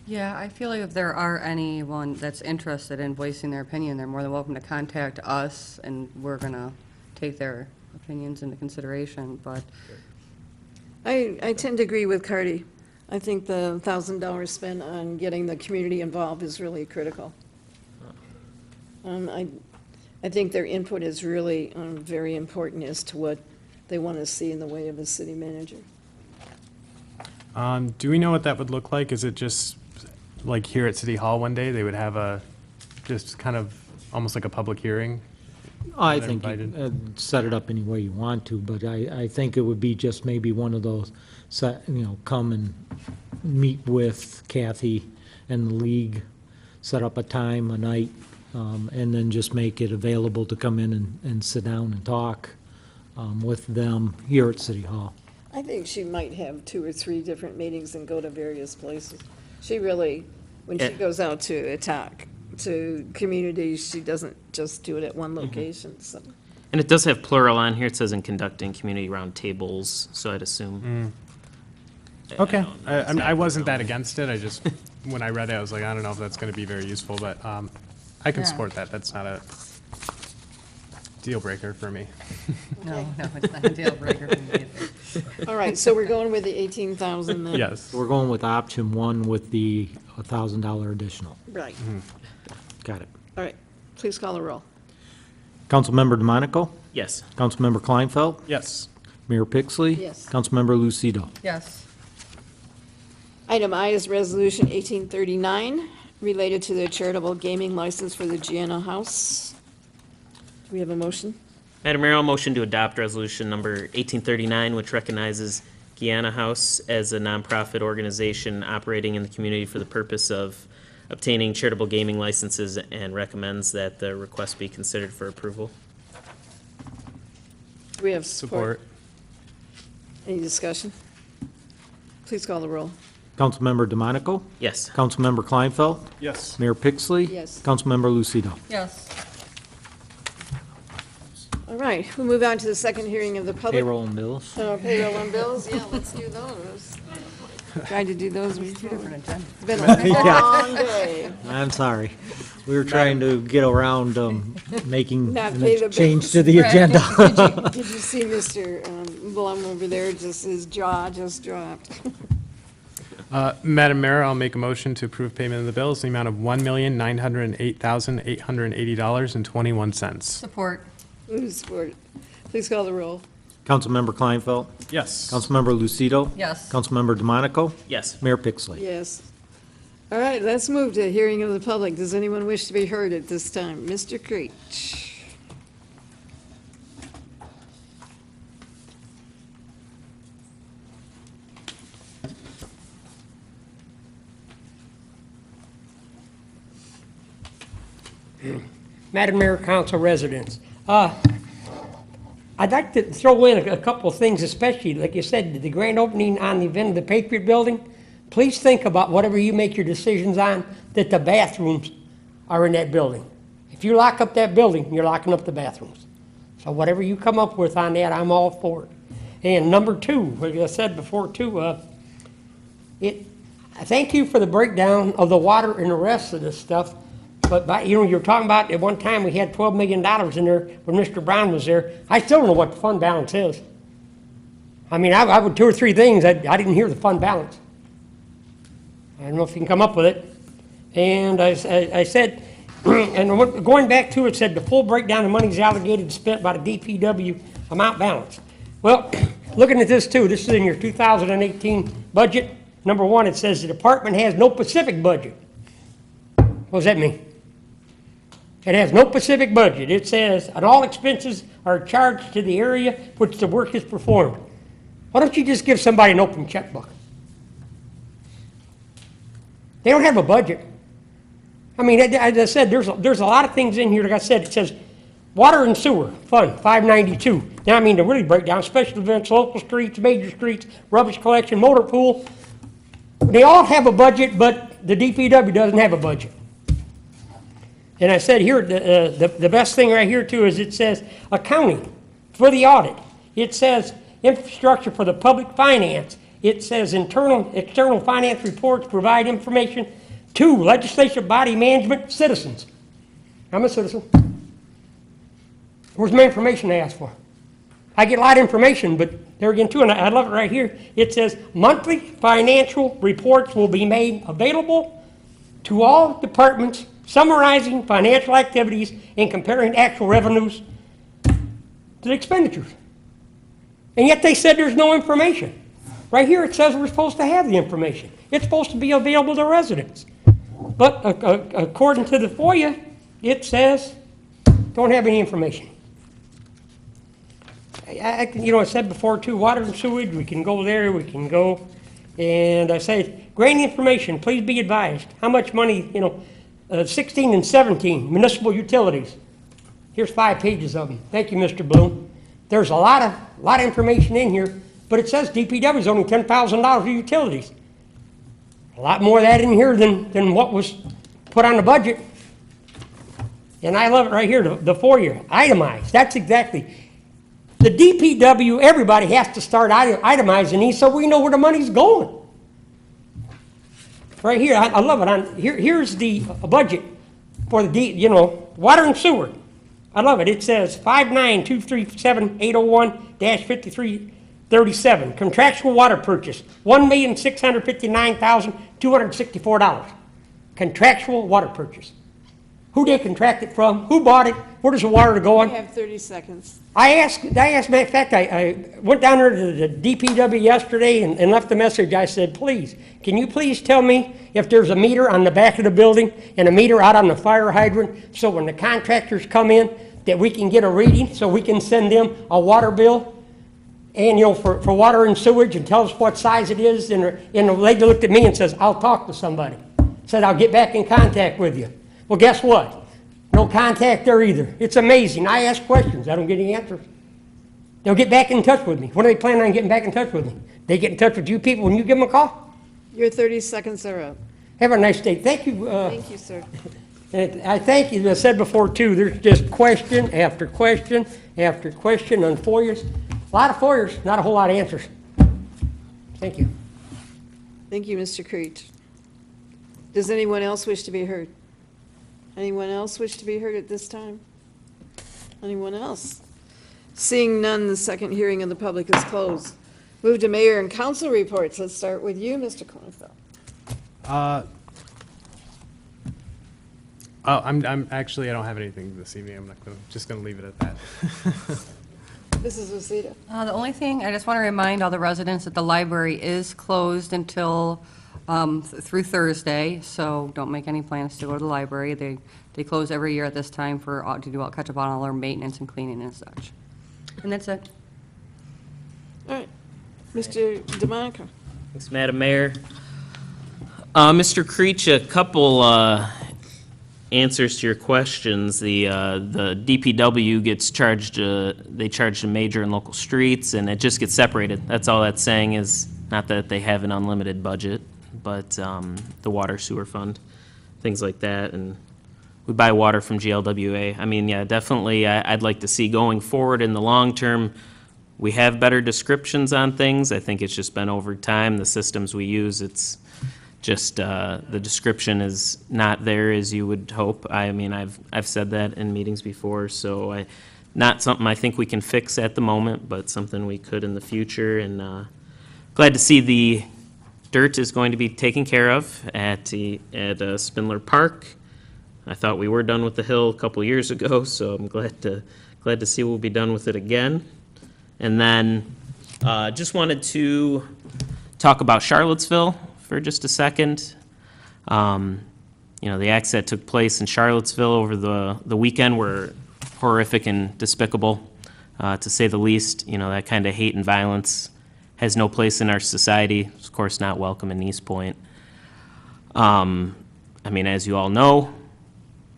Yeah, I feel like if there are anyone that's interested in voicing their opinion, they're more than welcome to contact us, and we're gonna take their opinions into consideration, but I tend to agree with Cardy. I think the $1,000 spent on getting the community involved is really critical. I think their input is really very important as to what they want to see in the way of a city manager. Do we know what that would look like? Is it just like here at City Hall one day, they would have just kind of almost like a public hearing? I They're think invited. you set it up any way you want to, but I think it would be just maybe one of those, come and meet with Kathy and the league, set up a time, a night, and then just make it available to come in and sit down and talk with them here at City Hall. I think she might have 2 or 3 different meetings and go to various places. She really, when she Yeah. goes out to talk to communities, she doesn't just do it at one location, so. And it does have plural on here. It says in conducting community roundtables, so I'd assume. Okay. I don't know. I wasn't that against it. I just, when I read it, I was like, I don't know if that's going to be very useful, but I can Yeah. support that. That's not a deal breaker for me. no, it's not a deal breaker for me either. All right, so we're going with the 18,000 then? Yes. We're going with option 1 with the $1,000 additional. Right, Got it. all right. Please call the roll. Councilmember DeMonico? Yes. Councilmember Kleinfeld? Yes. Mayor Pixley? Yes. Councilmember Lucido? Yes. Item I is Resolution 1839, related to the charitable gaming license for the Gianna House. Do we have a motion? Madam Mayor, I'll motion to adopt resolution number 1839, which recognizes Guyana House as a nonprofit organization operating in the community for the purpose of obtaining charitable gaming licenses, and recommends that the request be considered for approval. Do we have support? Support. Any discussion? Please call the roll. Councilmember DeMonico? Yes. Councilmember Kleinfeld? Yes. Mayor Pixley? Yes. Councilmember Lucido? Yes. All right, we'll move on to the second hearing of the public. Payroll and bills? Payroll and bills, yeah, let's do those. Tried to do those before. Different agenda. It's been a long day. I'm sorry. We were trying to get around making Not pay the a change bills. to the agenda. Did you see Mr. Blum over there, just his jaw just dropped? Madam Mayor, I'll make a motion to approve payment of the bills in the amount of $1,908,880.21. Support. Who's support? Please call the roll. Councilmember Kleinfeld? Yes. Councilmember Lucido? Yes. Councilmember DeMonico? Yes. Mayor Pixley? Yes. All right, let's move to hearing of the public. Does anyone wish to be heard at this time? Mr. Creech. Madam Mayor, council residents, I'd like to throw in a couple of things, especially, like you said, the grand opening on the event of the Patriot Building. Please think about whatever you make your decisions on, that the bathrooms are in that building. If you lock up that building, you're locking up the bathrooms. So whatever you come up with on that, I'm all for it. And number 2, like I said before too, thank you for the breakdown of the water and the rest of this stuff. But you're talking about at one time we had $12 million in there when Mr. Brown was there. I still don't know what the fund balance is. I mean, I would, 2 or 3 things, I didn't hear the fund balance. I don't know if you can come up with it. And I said, and going back to it, said the full breakdown of monies allocated and spent by the DPW amount balance. Well, looking at this too, this is in your 2018 budget. Number 1, it says the department has no Pacific budget. What does that mean? It has no Pacific budget. It says, and all expenses are charged to the area which the work is performed. Why don't you just give somebody an open checkbook? They don't have a budget. I mean, as I said, there's a lot of things in here. Like I said, it says water and sewer fund 592. Now, I mean, to really break down special events, local streets, major streets, rubbish collection, motor pool. They all have a budget, but the DPW doesn't have a budget. And I said here, the best thing right here too is it says accounting for the audit. It says infrastructure for the public finance. It says external finance reports provide information to legislative body management citizens. I'm a citizen. Where's my information I asked for? I get a lot of information, but there again too, and I love it right here. It says monthly financial reports will be made available to all departments, summarizing financial activities and comparing actual revenues to the expenditures. And yet they said there's no information. Right here it says we're supposed to have the information. It's supposed to be available to residents. But according to the FOIA, it says don't have any information. I said before too, water and sewage, we can go there, we can go. And I say, grain information, please be advised. How much money, 16 and 17, municipal utilities. Here's 5 pages of them. Thank you, Mr. Bloom. There's a lot of information in here, but it says DPW is only $10,000 for utilities. A lot more of that in here than what was put on the budget. And I love it right here, the 4-year, itemized. That's exactly. The DPW, everybody has to start itemizing these so we know where the money's going. Right here, I love it. Here's the budget for the water and sewer. I love it. It says 59237-801-5337. Contractual water purchase, $1,659,264. Contractual water purchase. Who they contract it from? Who bought it? Where does the water go on? You have 30 seconds. I asked, matter of fact, I went down there to the DPW yesterday and left a message. I said, please, can you please tell me if there's a meter on the back of the building and a meter out on the fire hydrant, so when the contractors come in, that we can get a reading, so we can send them a water bill, and for water and sewage, and tell us what size it is. And the lady looked at me and says, I'll talk to somebody. Said, I'll get back in contact with you. Well, guess what? No contact there either. It's amazing. I ask questions. I don't get any answers. They'll get back in touch with me. When are they planning on getting back in touch with me? They get in touch with you people when you give them a call? Your 30 seconds are up. Have a nice day. Thank you. Thank you, sir. And I thank you. As I said before, too, there's just question after question after question on FOIAs. A lot of FOIAs, not a whole lot of answers. Thank you. Thank you, Mr. Creech. Does anyone else wish to be heard? Anyone else wish to be heard at this time? Anyone else? Seeing none, the second hearing of the public is closed. Move to mayor and council reports. Let's start with you, Mr. Kornfeld. I'm actually, I don't have anything this evening. Just gonna leave it at that. Mrs. Lucida. The only thing, I just want to remind all the residents that the library is closed until through Thursday, so don't make any plans to go to the library. They close every year at this time to catch up on all their maintenance and cleaning and such. And that's it. All right. Mr. DeMonica. Thanks, Madam Mayor. Mr. Creech, a couple answers to your questions. The DPW gets charged, they charge the major and local streets, and it just gets separated. That's all that's saying, is not that they have an unlimited budget, but the water sewer fund, things like that. And we buy water from GLWA. I mean, yeah, definitely I'd like to see going forward in the long term, we have better descriptions on things. I think it's just been over time, the systems we use, it's just the description is not there as you would hope. I mean, I've said that in meetings before, so I Not something I think we can fix at the moment, but something we could in the future. And glad to see the dirt is going to be taken care of at Spindler Park. I thought we were done with the hill a couple years ago, so I'm glad to see we'll be done with it again. And then just wanted to talk about Charlottesville for just a second. The acts that took place in Charlottesville over the weekend were horrific and despicable, to say the least. That kind of hate and violence has no place in our society. It's, of course, not welcome in Eastpointe. As you all know,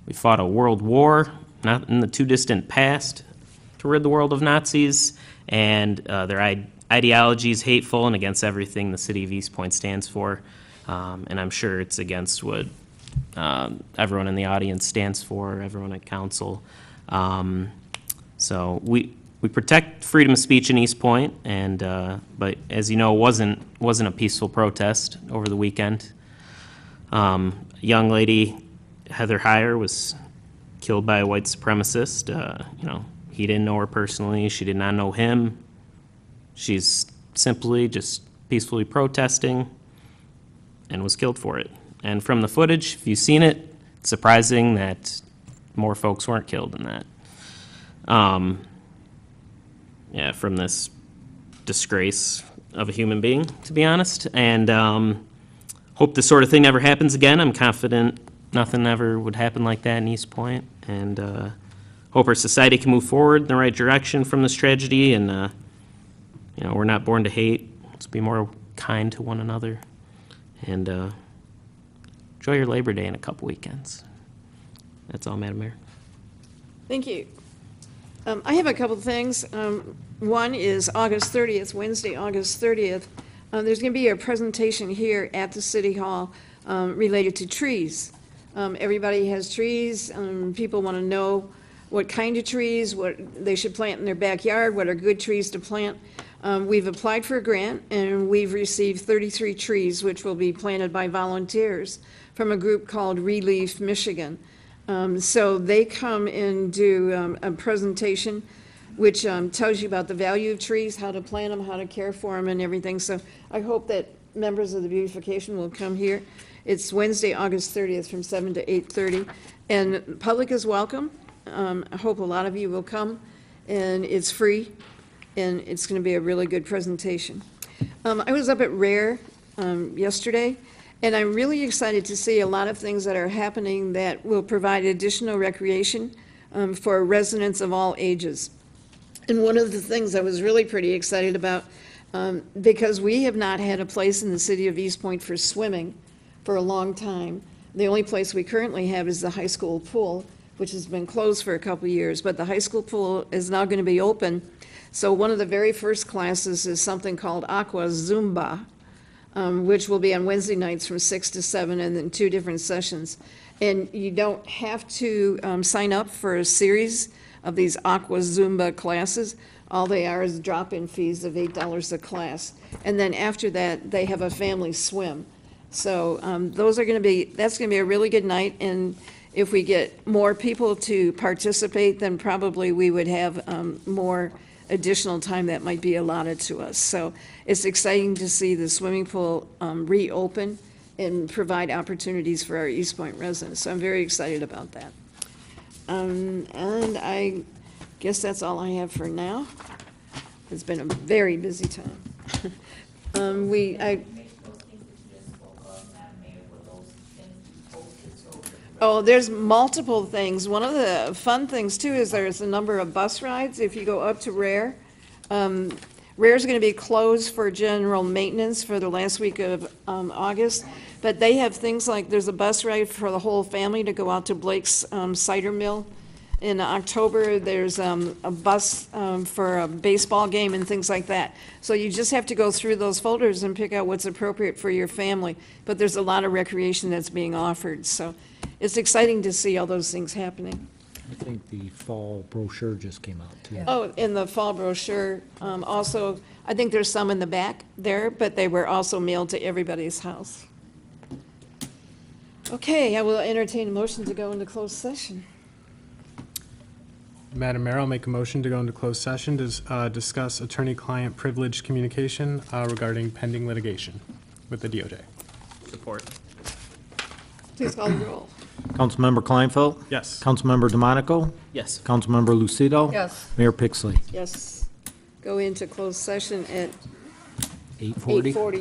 we fought a world war, not in the too distant past, to rid the world of Nazis, and their ideology is hateful and against everything the city of Eastpointe stands for. And I'm sure it's against what everyone in the audience stands for, everyone at council. So we protect freedom of speech in Eastpointe, and but as you know, it wasn't a peaceful protest over the weekend. Young lady, Heather Heyer, was killed by a white supremacist. He didn't know her personally. She did not know him. She's simply just peacefully protesting and was killed for it. And from the footage, if you've seen it, it's surprising that more folks weren't killed in that. From this disgrace of a human being, to be honest. And hope this sort of thing never happens again. I'm confident nothing ever would happen like that in Eastpointe. And hope our society can move forward in the right direction from this tragedy. And, we're not born to hate. Let's be more kind to one another. And enjoy your Labor Day in a couple weekends. That's all, Madam Mayor. Thank you. I have a couple of things. One is August 30th, Wednesday, August 30th. There's going to be a presentation here at the City Hall related to trees. Everybody has trees. People want to know what kind of trees, what they should plant in their backyard, what are good trees to plant. We've applied for a grant, and we've received 33 trees, which will be planted by volunteers from a group called Relief Michigan. So they come and do a presentation which tells you about the value of trees, how to plant them, how to care for them, and everything. So I hope that members of the beautification will come here. It's Wednesday, August 30th from 7 to 8:30. And the public is welcome. I hope a lot of you will come, and it's free, and it's going to be a really good presentation. I was up at Rare yesterday, and I'm really excited to see a lot of things that are happening that will provide additional recreation for residents of all ages. And one of the things I was really pretty excited about, because we have not had a place in the city of Eastpointe for swimming for a long time. The only place we currently have is the high school pool, which has been closed for a couple of years, but the high school pool is now going to be open. So one of the very first classes is something called Aqua Zumba, which will be on Wednesday nights from 6 to 7 and then 2 different sessions. And you don't have to sign up for a series of these Aqua Zumba classes. All they are is drop-in fees of $8 a class. And then after that, they have a family swim. So that's going to be a really good night. And if we get more people to participate, then probably we would have more additional time that might be allotted to us. So it's exciting to see the swimming pool reopen and provide opportunities for our Eastpointe residents. So I'm very excited about that. And I guess that's all I have for now. It's been a very busy time. Oh, there's multiple things. One of the fun things, too, is there's a number of bus rides. If you go up to Rare, Rare's going to be closed for general maintenance for the last week of August, but they have things like there's a bus ride for the whole family to go out to Blake's cider mill. In October, there's a bus for a baseball game and things like that. So you just have to go through those folders and pick out what's appropriate for your family. But there's a lot of recreation that's being offered. So it's exciting to see all those things happening. I think the fall brochure just came out, too. Oh, in the fall brochure, also, I think there's some in the back there, but they were also mailed to everybody's house. Okay, I will entertain a motion to go into closed session. Madam Mayor, I'll make a motion to go into closed session to discuss attorney-client privileged communication regarding pending litigation with the DOJ. Support. Please call the roll. Councilmember Kleinfeld? Yes. Councilmember DeMonico? Yes. Councilmember Lucido? Yes. Mayor Pixley? Yes. Go into closed session at 8:40? 8:40.